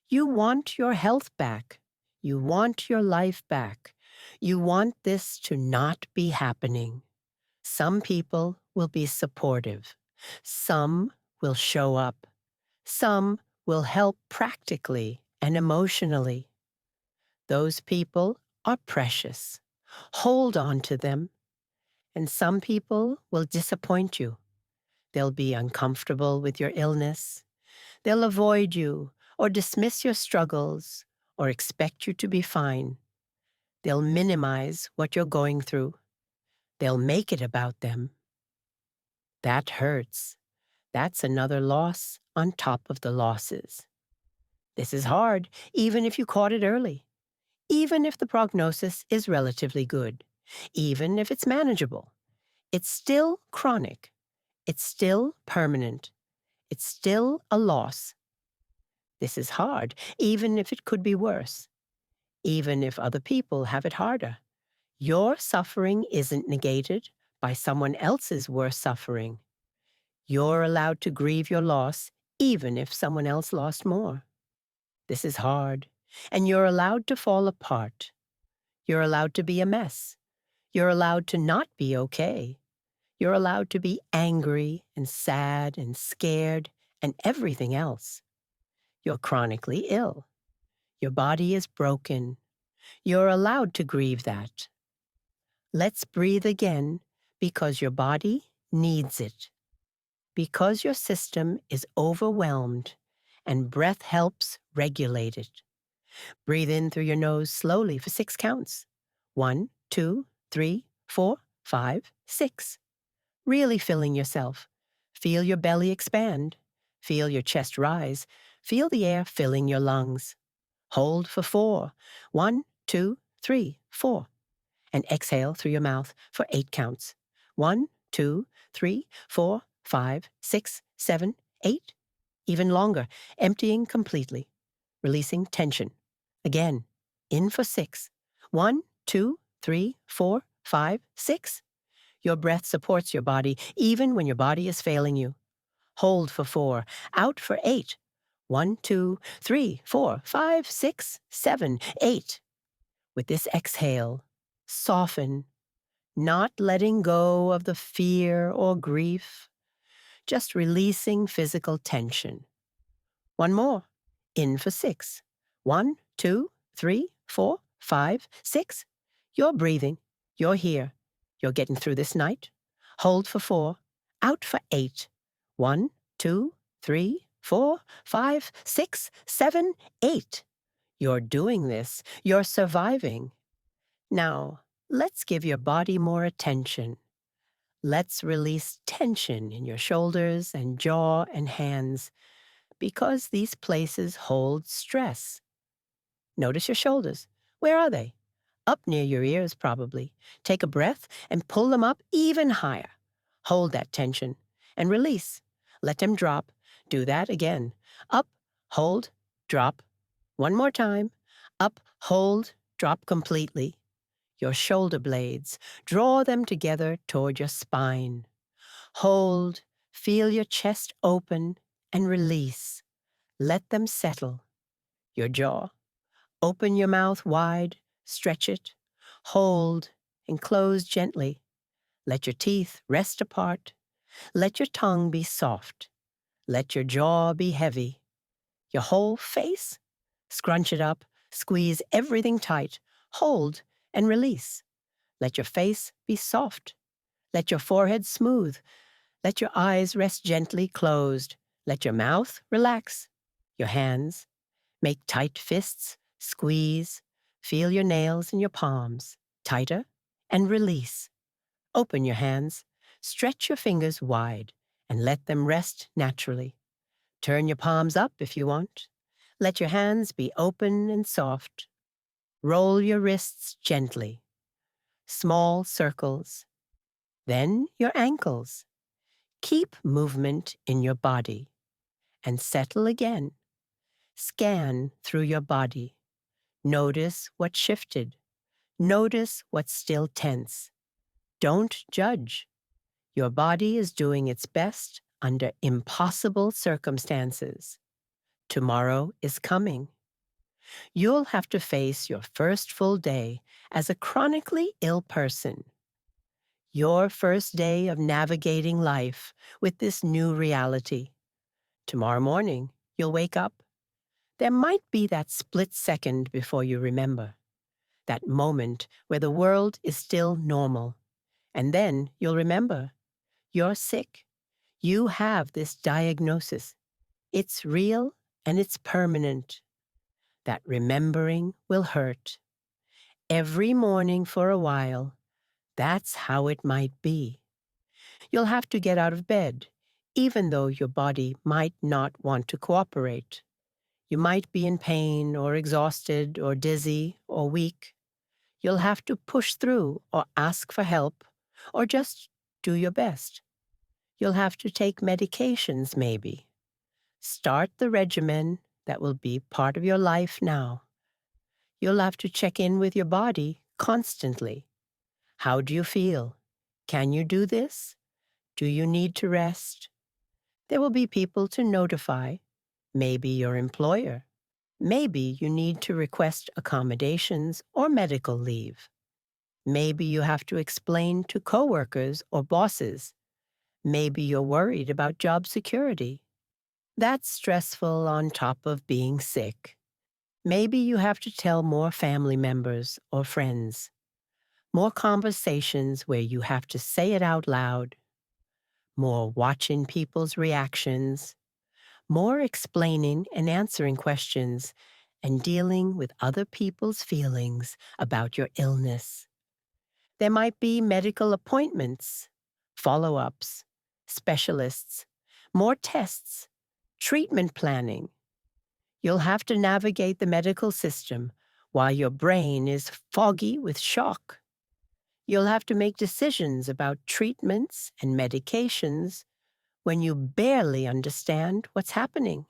You want your health back. You want your life back. You want this to not be happening. Some people will be supportive. Some will show up. Some will help practically and emotionally. Those people are precious. Hold on to them. And some people will disappoint you. They'll be uncomfortable with your illness. They'll avoid you or dismiss your struggles or expect you to be fine. They'll minimize what you're going through. They'll make it about them. That hurts. That's another loss on top of the losses. This is hard, even if you caught it early. Even if the prognosis is relatively good. Even if it's manageable. It's still chronic. It's still permanent. It's still a loss. This is hard, even if it could be worse. Even if other people have it harder. Your suffering isn't negated by someone else's worse suffering. You're allowed to grieve your loss, even if someone else lost more. This is hard, and you're allowed to fall apart. You're allowed to be a mess. You're allowed to not be okay. You're allowed to be angry and sad and scared and everything else. You're chronically ill. Your body is broken. You're allowed to grieve that. Let's breathe again because your body needs it. Because your system is overwhelmed and breath helps regulate it. Breathe in through your nose slowly for 6 counts. 1, 2, 3, 4, 5, 6. Really filling yourself. Feel your belly expand. Feel your chest rise. Feel the air filling your lungs. Hold for 4. 1, 2, 3, 4. And exhale through your mouth for 8 counts. 1, 2, 3, 4, 5, 6, 7, 8. Even longer, emptying completely. Releasing tension. Again, in for 6. 1, 2, 3, 4, 5, 6. Your breath supports your body even when your body is failing you. Hold for 4. Out for 8. 1, 2, 3, 4, 5, 6, 7, 8. With this exhale, soften, not letting go of the fear or grief, just releasing physical tension. One more. In for 6. 1, 2, 3, 4, 5, 6. You're breathing. You're here. You're getting through this night. Hold for 4. Out for 8. 1, 2, 3, 4, 5, 6, 7, 8. You're doing this. You're surviving. Now, let's give your body more attention. Let's release tension in your shoulders and jaw and hands because these places hold stress. Notice your shoulders. Where are they? Up near your ears, probably. Take a breath and pull them up even higher. Hold that tension and release. Let them drop. Do that again. Up, hold, drop. One more time. Up, hold, drop completely. Your shoulder blades, draw them together toward your spine. Hold, feel your chest open, and release. Let them settle. Your jaw. Open your mouth wide, stretch it. Hold, and close gently. Let your teeth rest apart. Let your tongue be soft. Let your jaw be heavy. Your whole face? Scrunch it up, squeeze everything tight, hold, and release. Let your face be soft. Let your forehead smooth. Let your eyes rest gently closed. Let your mouth relax. Your hands. Make tight fists, squeeze. Feel your nails in your palms. Tighter, and release. Open your hands. Stretch your fingers wide and let them rest naturally. Turn your palms up if you want. Let your hands be open and soft. Roll your wrists gently. Small circles. Then your ankles. Keep movement in your body. And settle again. Scan through your body. Notice what shifted. Notice what's still tense. Don't judge. Your body is doing its best under impossible circumstances. Tomorrow is coming. You'll have to face your first full day as a chronically ill person. Your first day of navigating life with this new reality. Tomorrow morning, you'll wake up. There might be that split second before you remember. That moment where the world is still normal. And then you'll remember. You're sick. You have this diagnosis. It's real and it's permanent. That remembering will hurt. Every morning for a while, that's how it might be. You'll have to get out of bed, even though your body might not want to cooperate. You might be in pain or exhausted or dizzy or weak. You'll have to push through or ask for help or just do your best. You'll have to take medications maybe. Start the regimen that will be part of your life now. You'll have to check in with your body constantly. How do you feel? Can you do this? Do you need to rest? There will be people to notify. Maybe your employer. Maybe you need to request accommodations or medical leave. Maybe you have to explain to coworkers or bosses. Maybe you're worried about job security. That's stressful on top of being sick. Maybe you have to tell more family members or friends. More conversations where you have to say it out loud. More watching people's reactions. More explaining and answering questions and dealing with other people's feelings about your illness. There might be medical appointments, follow-ups, specialists, more tests, treatment planning. You'll have to navigate the medical system while your brain is foggy with shock. You'll have to make decisions about treatments and medications when you barely understand what's happening.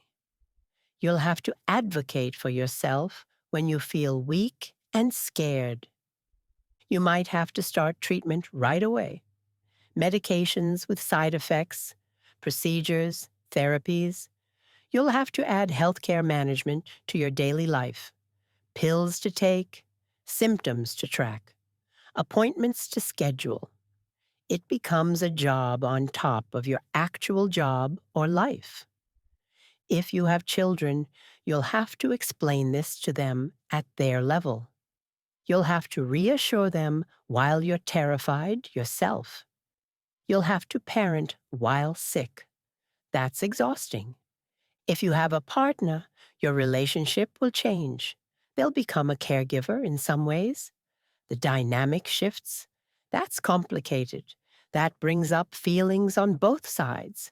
You'll have to advocate for yourself when you feel weak and scared. You might have to start treatment right away. Medications with side effects, procedures, therapies. You'll have to add healthcare management to your daily life. Pills to take, symptoms to track, appointments to schedule. It becomes a job on top of your actual job or life. If you have children, you'll have to explain this to them at their level. You'll have to reassure them while you're terrified yourself. You'll have to parent while sick. That's exhausting. If you have a partner, your relationship will change. They'll become a caregiver in some ways. The dynamic shifts. That's complicated. That brings up feelings on both sides.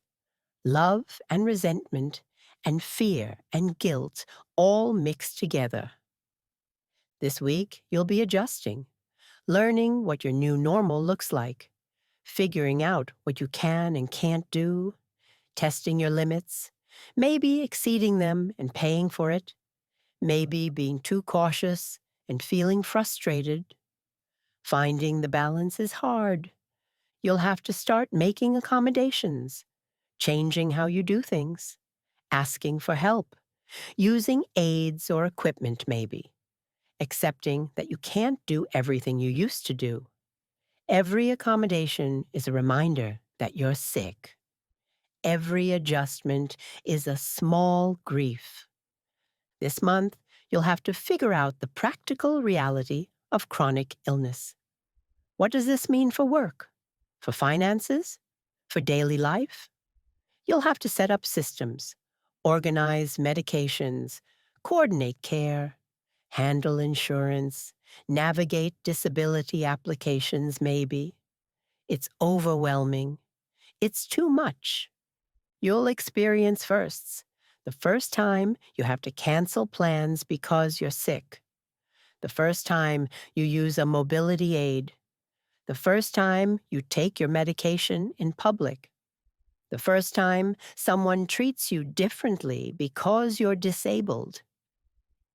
Love and resentment and fear and guilt all mixed together. This week, you'll be adjusting, learning what your new normal looks like, figuring out what you can and can't do, testing your limits, Maybe exceeding them and paying for it. Maybe being too cautious and feeling frustrated. Finding the balance is hard. You'll have to start making accommodations, changing how you do things, asking for help, using aids or equipment maybe, accepting that you can't do everything you used to do. Every accommodation is a reminder that you're sick. Every adjustment is a small grief. This month, you'll have to figure out the practical reality of chronic illness. What does this mean for work? For finances? For daily life? You'll have to set up systems, organize medications, coordinate care, handle insurance, navigate disability applications maybe. It's overwhelming. It's too much. You'll experience firsts. The first time you have to cancel plans because you're sick. The first time you use a mobility aid. The first time you take your medication in public. The first time someone treats you differently because you're disabled.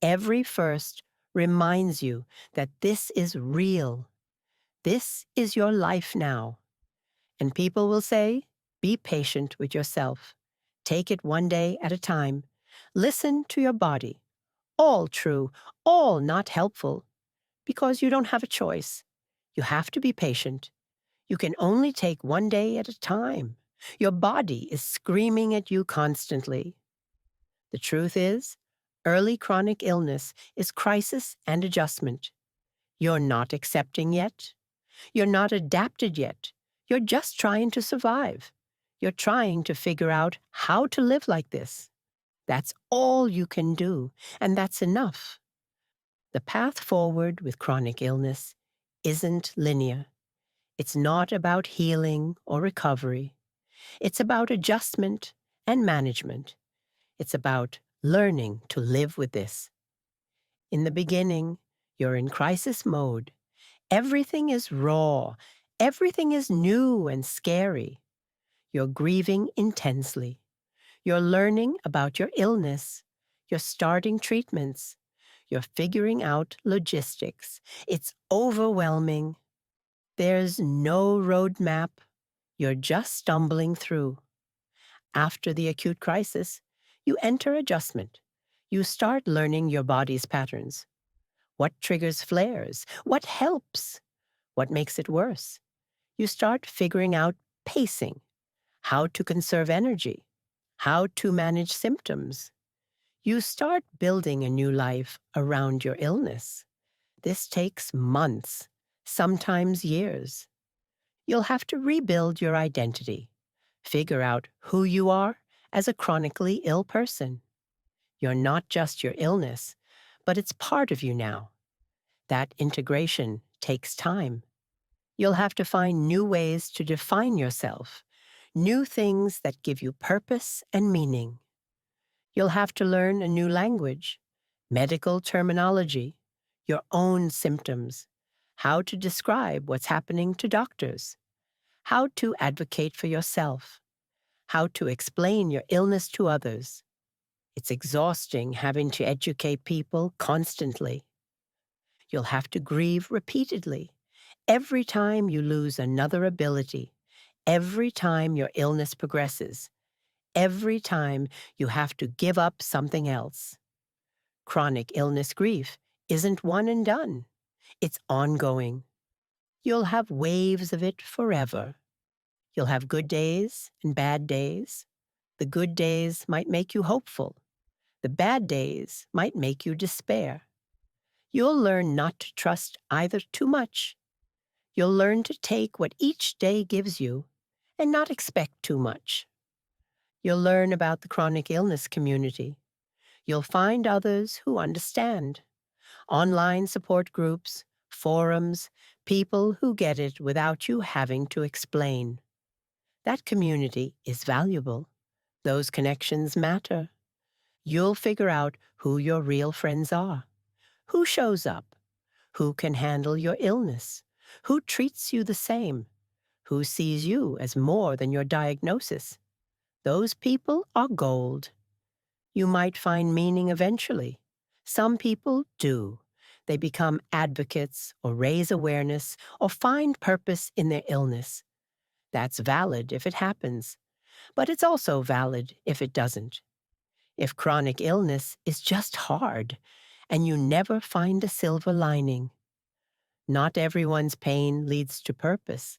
Every first reminds you that this is real. This is your life now. And people will say, be patient with yourself. Take it one day at a time. Listen to your body. All true, all not helpful. Because you don't have a choice. You have to be patient. You can only take one day at a time. Your body is screaming at you constantly. The truth is, early chronic illness is crisis and adjustment. You're not accepting yet. You're not adapted yet. You're just trying to survive. You're trying to figure out how to live like this. That's all you can do, and that's enough. The path forward with chronic illness isn't linear. It's not about healing or recovery. It's about adjustment and management. It's about learning to live with this. In the beginning, you're in crisis mode. Everything is raw. Everything is new and scary. You're grieving intensely. You're learning about your illness. You're starting treatments. You're figuring out logistics. It's overwhelming. There's no roadmap. You're just stumbling through. After the acute crisis, you enter adjustment. You start learning your body's patterns. What triggers flares? What helps? What makes it worse? You start figuring out pacing, how to conserve energy, how to manage symptoms. You start building a new life around your illness. This takes months, sometimes years. You'll have to rebuild your identity, figure out who you are as a chronically ill person. You're not just your illness, but it's part of you now. That integration takes time. You'll have to find new ways to define yourself, new things that give you purpose and meaning. You'll have to learn a new language, medical terminology, your own symptoms, how to describe what's happening to doctors, how to advocate for yourself, how to explain your illness to others. It's exhausting having to educate people constantly. You'll have to grieve repeatedly. Every time you lose another ability, every time your illness progresses, every time you have to give up something else. Chronic illness grief isn't one and done. It's ongoing. You'll have waves of it forever. You'll have good days and bad days. The good days might make you hopeful. The bad days might make you despair. You'll learn not to trust either too much. You'll learn to take what each day gives you and not expect too much. You'll learn about the chronic illness community. You'll find others who understand. Online support groups, forums, people who get it without you having to explain. That community is valuable. Those connections matter. You'll figure out who your real friends are, who shows up, who can handle your illness, who treats you the same, who sees you as more than your diagnosis. Those people are gold. You might find meaning eventually. Some people do. They become advocates or raise awareness or find purpose in their illness. That's valid if it happens, but it's also valid if it doesn't. If chronic illness is just hard and you never find a silver lining. Not everyone's pain leads to purpose.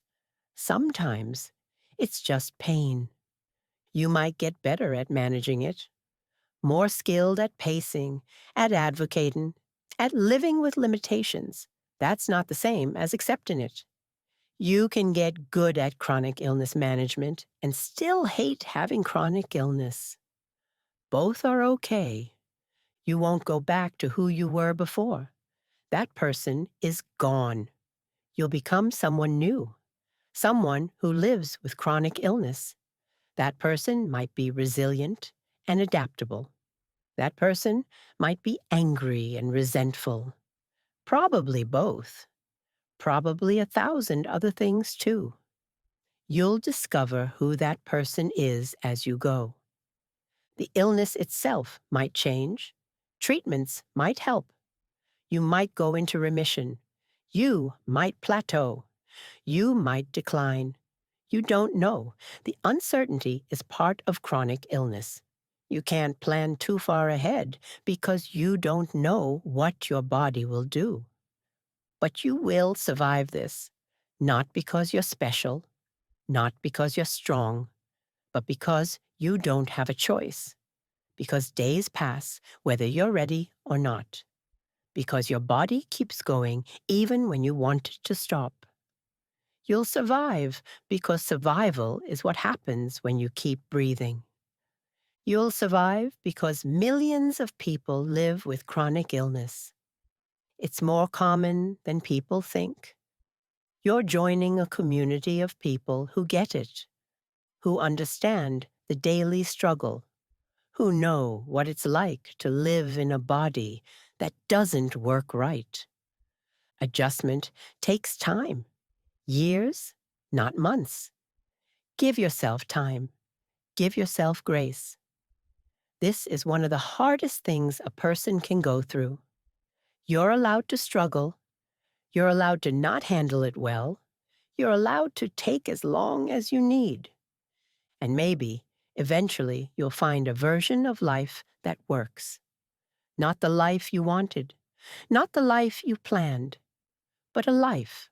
Sometimes it's just pain. You might get better at managing it, more skilled at pacing, at advocating, at living with limitations. That's not the same as accepting it. You can get good at chronic illness management and still hate having chronic illness. Both are okay. You won't go back to who you were before. That person is gone. You'll become someone new, someone who lives with chronic illness. That person might be resilient and adaptable. That person might be angry and resentful. Probably both. Probably 1,000 other things too. You'll discover who that person is as you go. The illness itself might change. Treatments might help. You might go into remission. You might plateau. You might decline. You don't know. The uncertainty is part of chronic illness. You can't plan too far ahead because you don't know what your body will do. But you will survive this, not because you're special, not because you're strong, but because you don't have a choice. Because days pass whether you're ready or not. Because your body keeps going even when you want it to stop. You'll survive because survival is what happens when you keep breathing. You'll survive because millions of people live with chronic illness. It's more common than people think. You're joining a community of people who get it, who understand the daily struggle, who know what it's like to live in a body that doesn't work right. Adjustment takes time, years, not months. Give yourself time. Give yourself grace. This is one of the hardest things a person can go through. You're allowed to struggle. You're allowed to not handle it well. You're allowed to take as long as you need. And maybe, eventually, you'll find a version of life that works. Not the life you wanted, not the life you planned, but a life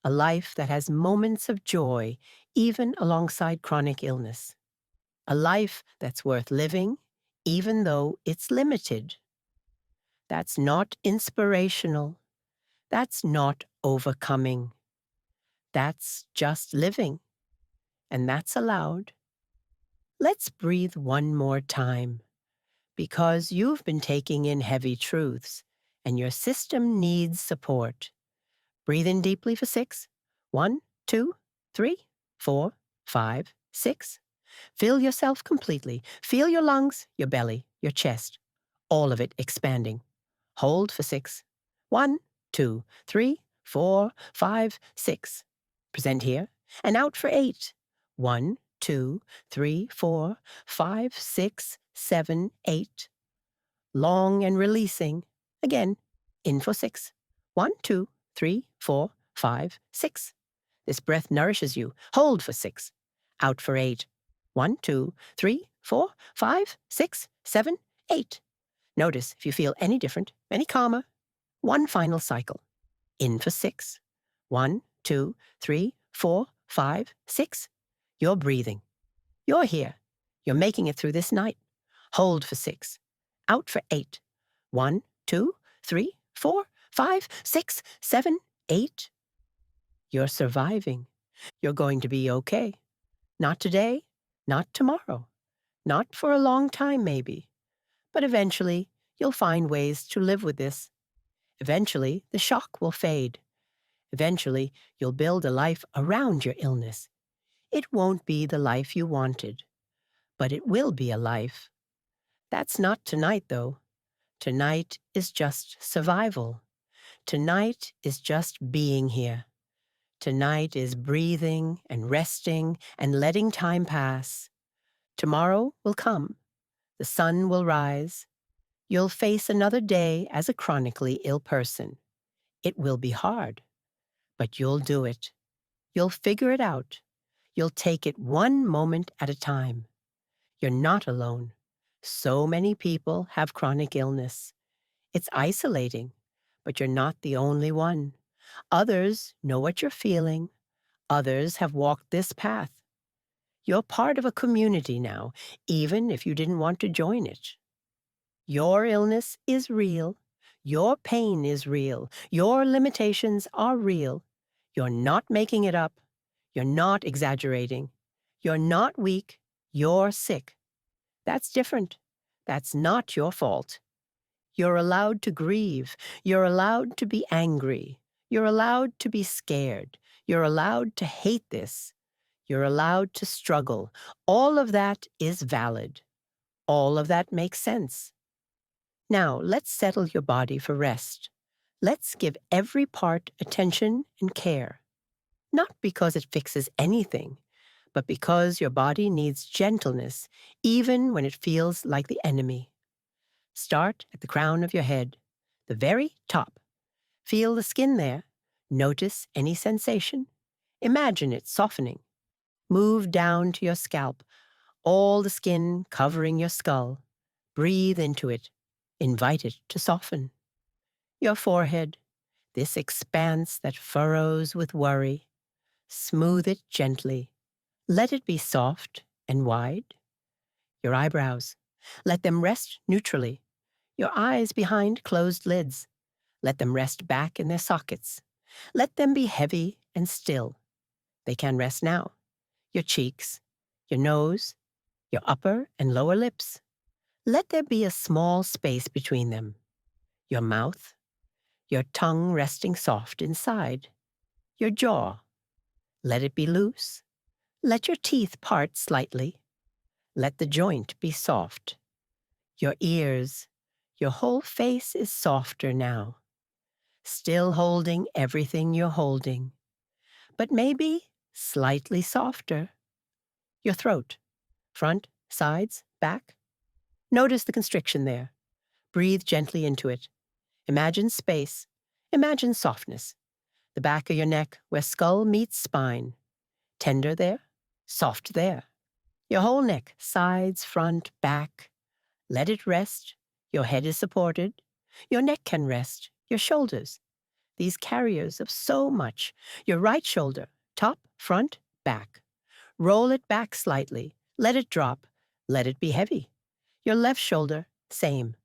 that has moments of joy even alongside chronic illness. A life that's worth living even though it's limited. That's not inspirational. That's not overcoming. That's just living. And that's allowed. Let's breathe one more time, because you've been taking in heavy truths, and your system needs support. Breathe in deeply for 6. 1, 2, 3, 4, 5, 6. Fill yourself completely. Feel your lungs, your belly, your chest, all of it expanding. Hold for 6. 1, 2, 3, 4, 5, 6. Present here and out for 8. 1, 2, 3, 4, 5, 6, 7, 8. Long and releasing. Again, in for 6. 1, 2, 3, 4, 5, 6. This breath nourishes you. Hold for 6. Out for 8. 1, 2, 3, 4, 5, 6, 7, 8. Notice if you feel any different, any calmer. One final cycle. In for 6. 1, 2, 3, 4, 5, 6. You're breathing. You're here. You're making it through this night. Hold for 6. Out for 8. 1, 2, 3, 4, 5, 6, 7, 8. You're surviving. You're going to be okay. Not today, not tomorrow, not for a long time maybe. But eventually, you'll find ways to live with this. Eventually, the shock will fade. Eventually, you'll build a life around your illness. It won't be the life you wanted, but it will be a life. That's not tonight, though. Tonight is just survival. Tonight is just being here. Tonight is breathing and resting and letting time pass. Tomorrow will come. The sun will rise. You'll face another day as a chronically ill person. It will be hard, but you'll do it. You'll figure it out. You'll take it one moment at a time. You're not alone. So many people have chronic illness. It's isolating, but you're not the only one. Others know what you're feeling. Others have walked this path. You're part of a community now, even if you didn't want to join it. Your illness is real. Your pain is real. Your limitations are real. You're not making it up. You're not exaggerating. You're not weak. You're sick. That's different. That's not your fault. You're allowed to grieve. You're allowed to be angry. You're allowed to be scared. You're allowed to hate this. You're allowed to struggle. All of that is valid. All of that makes sense. Now, let's settle your body for rest. Let's give every part attention and care. Not because it fixes anything, but because your body needs gentleness, even when it feels like the enemy. Start at the crown of your head, the very top. Feel the skin there. Notice any sensation. Imagine it softening. Move down to your scalp, all the skin covering your skull. Breathe into it. Invite it to soften. Your forehead, this expanse that furrows with worry. Smooth it gently. Let it be soft and wide. Your eyebrows, let them rest neutrally. Your eyes behind closed lids. Let them rest back in their sockets. Let them be heavy and still. They can rest now. Your cheeks, your nose, your upper and lower lips. Let there be a small space between them. Your mouth, your tongue resting soft inside. Your jaw, let it be loose. Let your teeth part slightly. Let the joint be soft. Your ears, your whole face is softer now. Still holding everything you're holding, but maybe slightly softer. Your throat, front, sides, back. Notice the constriction there. Breathe gently into it. Imagine space. Imagine softness. The back of your neck where skull meets spine. Tender there, soft there. Your whole neck, sides, front, back. Let it rest. Your head is supported. Your neck can rest. Your shoulders. These carriers of so much. Your right shoulder, top, front, back. Roll it back slightly. Let it drop. Let it be heavy. Your left shoulder, same.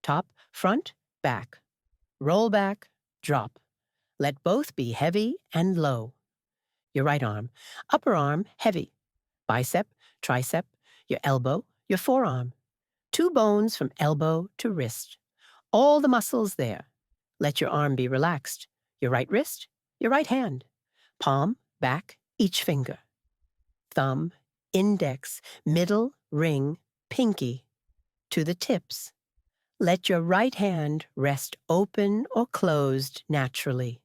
Top, front, back. Roll back, drop. Let both be heavy and low. Your right arm, upper arm, heavy. Bicep, tricep, your elbow, your forearm. 2 bones from elbow to wrist. All the muscles there. Let your arm be relaxed. Your right wrist, your right hand. Palm, back, each finger. Thumb, index, middle, ring, pinky. To the tips. Let your right hand rest open or closed naturally.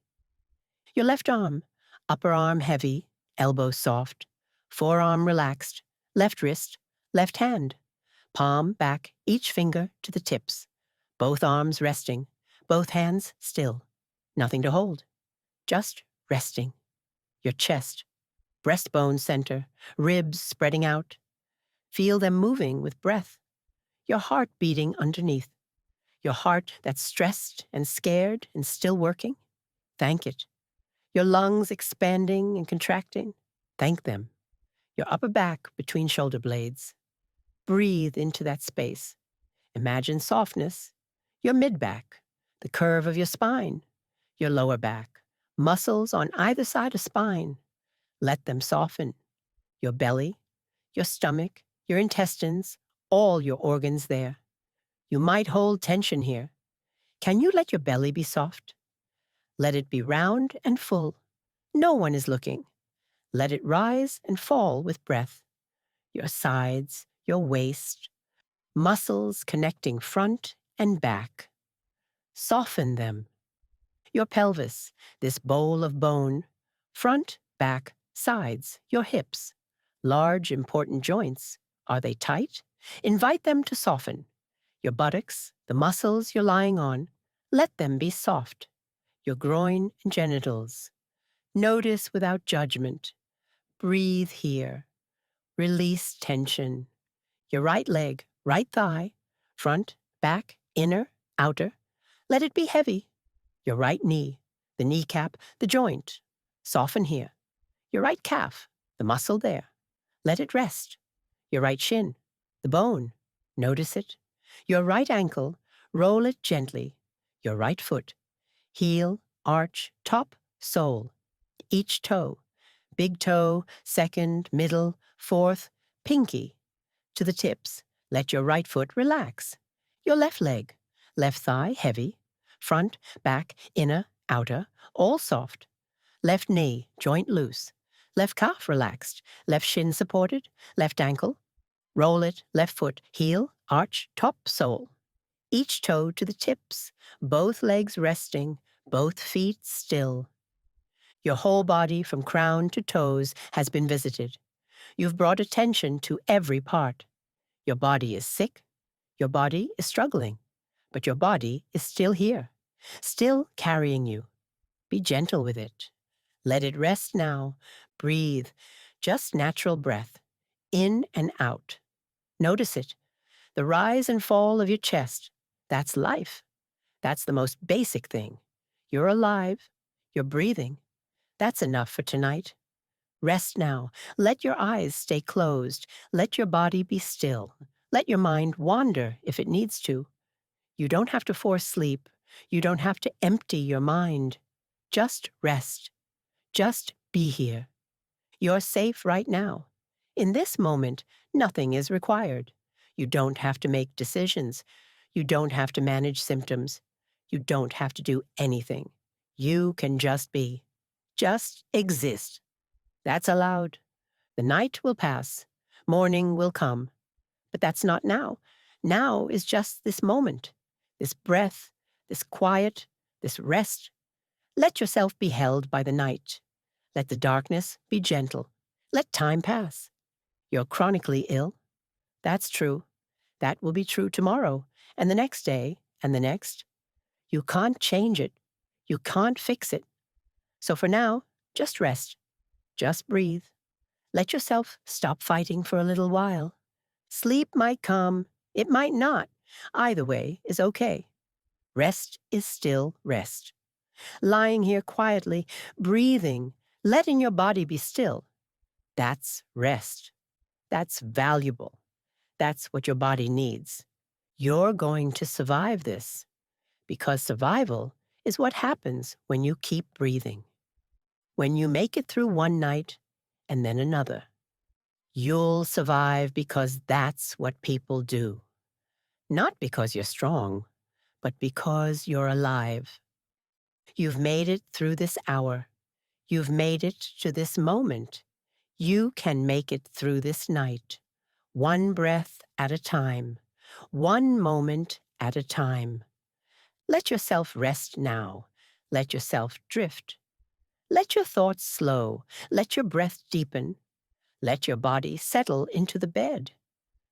Your left arm, upper arm heavy, elbow soft, forearm relaxed, left wrist, left hand. Palm back, each finger to the tips. Both arms resting, both hands still. Nothing to hold, just resting. Your chest, breastbone center, ribs spreading out. Feel them moving with breath. Your heart beating underneath. Your heart that's stressed and scared and still working. Thank it. Your lungs expanding and contracting. Thank them. Your upper back between shoulder blades. Breathe into that space. Imagine softness. Your mid-back, the curve of your spine. Your lower back, muscles on either side of spine. Let them soften. Your belly, your stomach, your intestines, all your organs there. You might hold tension here. Can you let your belly be soft? Let it be round and full. No one is looking. Let it rise and fall with breath. Your sides, your waist, muscles connecting front and back. Soften them. Your pelvis, this bowl of bone, front, back, sides, your hips, large important joints, Are they tight? Invite them to soften. Your buttocks, the muscles you're lying on, let them be soft. Your groin and genitals. Notice without judgment. Breathe here. Release tension. Your right leg, right thigh, front, back, inner, outer. Let it be heavy. Your right knee, the kneecap, the joint. Soften here. Your right calf, the muscle there. Let it rest. Your right shin, the bone. Notice it. Your right ankle, roll it gently. Your right foot, heel, arch, top, sole. Each toe, big toe, second, middle, fourth, pinky. To the tips, let your right foot relax. Your left leg, left thigh heavy. Front, back, inner, outer, all soft. Left knee, joint loose. Left calf relaxed. Left shin supported. Left ankle. Roll it, left foot, heel, arch, top, sole. Each toe to the tips, both legs resting, both feet still. Your whole body from crown to toes has been visited. You've brought attention to every part. Your body is sick. Your body is struggling. But your body is still here, still carrying you. Be gentle with it. Let it rest now. Breathe. Just natural breath. In and out. Notice it. The rise and fall of your chest. That's life. That's the most basic thing. You're alive. You're breathing. That's enough for tonight. Rest now. Let your eyes stay closed. Let your body be still. Let your mind wander if it needs to. You don't have to force sleep. You don't have to empty your mind. Just rest. Just be here. You're safe right now. In this moment, nothing is required. You don't have to make decisions. You don't have to manage symptoms. You don't have to do anything. You can just be. Just exist. That's allowed. The night will pass. Morning will come. But that's not now. Now is just this moment, this breath, this quiet, this rest. Let yourself be held by the night. Let the darkness be gentle. Let time pass. You're chronically ill. That's true. That will be true tomorrow, and the next day, and the next. You can't change it. You can't fix it. So for now, just rest. Just breathe. Let yourself stop fighting for a little while. Sleep might come. It might not. Either way is okay. Rest is still rest. Lying here quietly, breathing, letting your body be still. That's rest. That's valuable. That's what your body needs. You're going to survive this, because survival is what happens when you keep breathing. When you make it through one night and then another. You'll survive because that's what people do. Not because you're strong, but because you're alive. You've made it through this hour. You've made it to this moment. You can make it through this night. One breath at a time. One moment at a time. Let yourself rest now. Let yourself drift. Let your thoughts slow. Let your breath deepen. Let your body settle into the bed.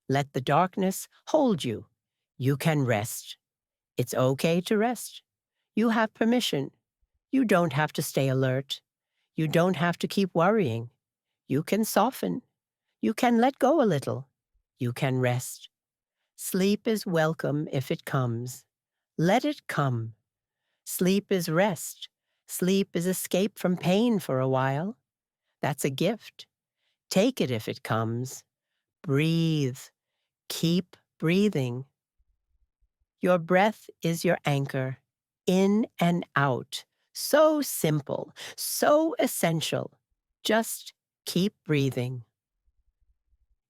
Let the darkness hold you. You can rest. It's okay to rest. You have permission. You don't have to stay alert. You don't have to keep worrying. You can soften. You can let go a little. You can rest. Sleep is welcome if it comes. Let it come. Sleep is rest. Sleep is escape from pain for a while. That's a gift. Take it if it comes. Breathe. Keep breathing. Your breath is your anchor, in and out. So simple, so essential. Just keep breathing.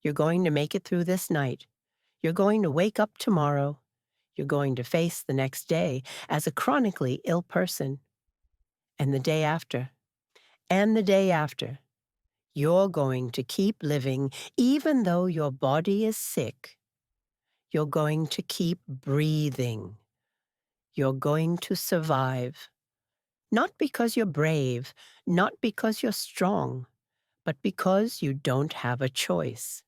You're going to make it through this night. You're going to wake up tomorrow. You're going to face the next day as a chronically ill person. And the day after. And the day after. You're going to keep living even though your body is sick. You're going to keep breathing. You're going to survive. Not because you're brave, not because you're strong, but because you don't have a choice.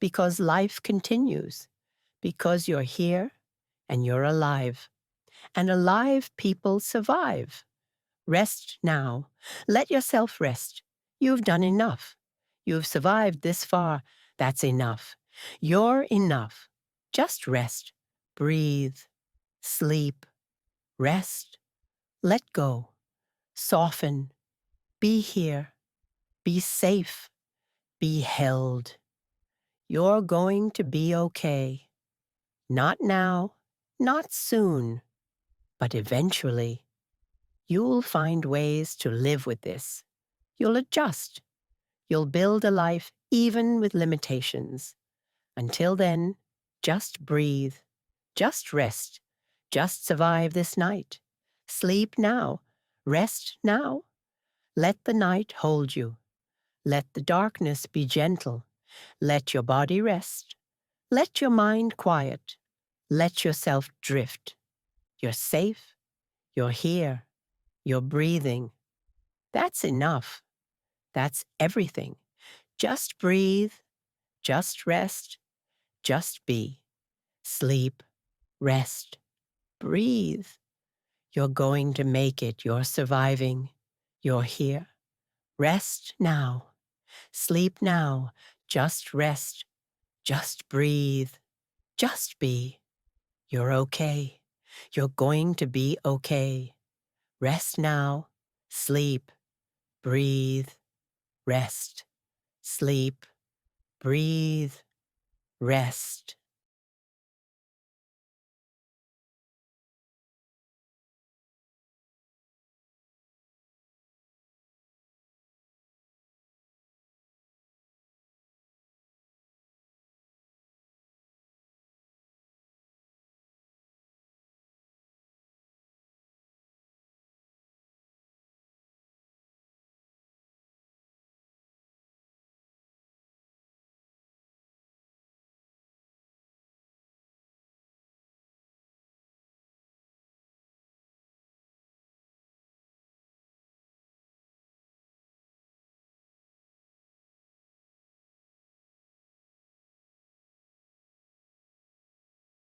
because life continues, because you're here and you're alive. And alive people survive. Rest now. Let yourself rest. You've done enough. You've survived this far. That's enough. You're enough. Just rest. Breathe. Sleep. Rest. Let go. Soften. Be here. Be safe. Be held. You're going to be okay. Not now, not soon, but eventually. You'll find ways to live with this. You'll adjust. You'll build a life even with limitations. Until then, just breathe. Just rest. Just survive this night. Sleep now. Rest now. Let the night hold you. Let the darkness be gentle. Let your body rest. Let your mind quiet. Let yourself drift. You're safe. You're here. You're breathing. That's enough. That's everything. Just breathe. Just rest. Just be. Sleep. Rest. Breathe. You're going to make it. You're surviving. You're here. Rest now. Sleep now. Just rest. Just breathe. Just be. You're okay. You're going to be okay. Rest now. Sleep. Breathe. Rest. Sleep. Breathe. Rest.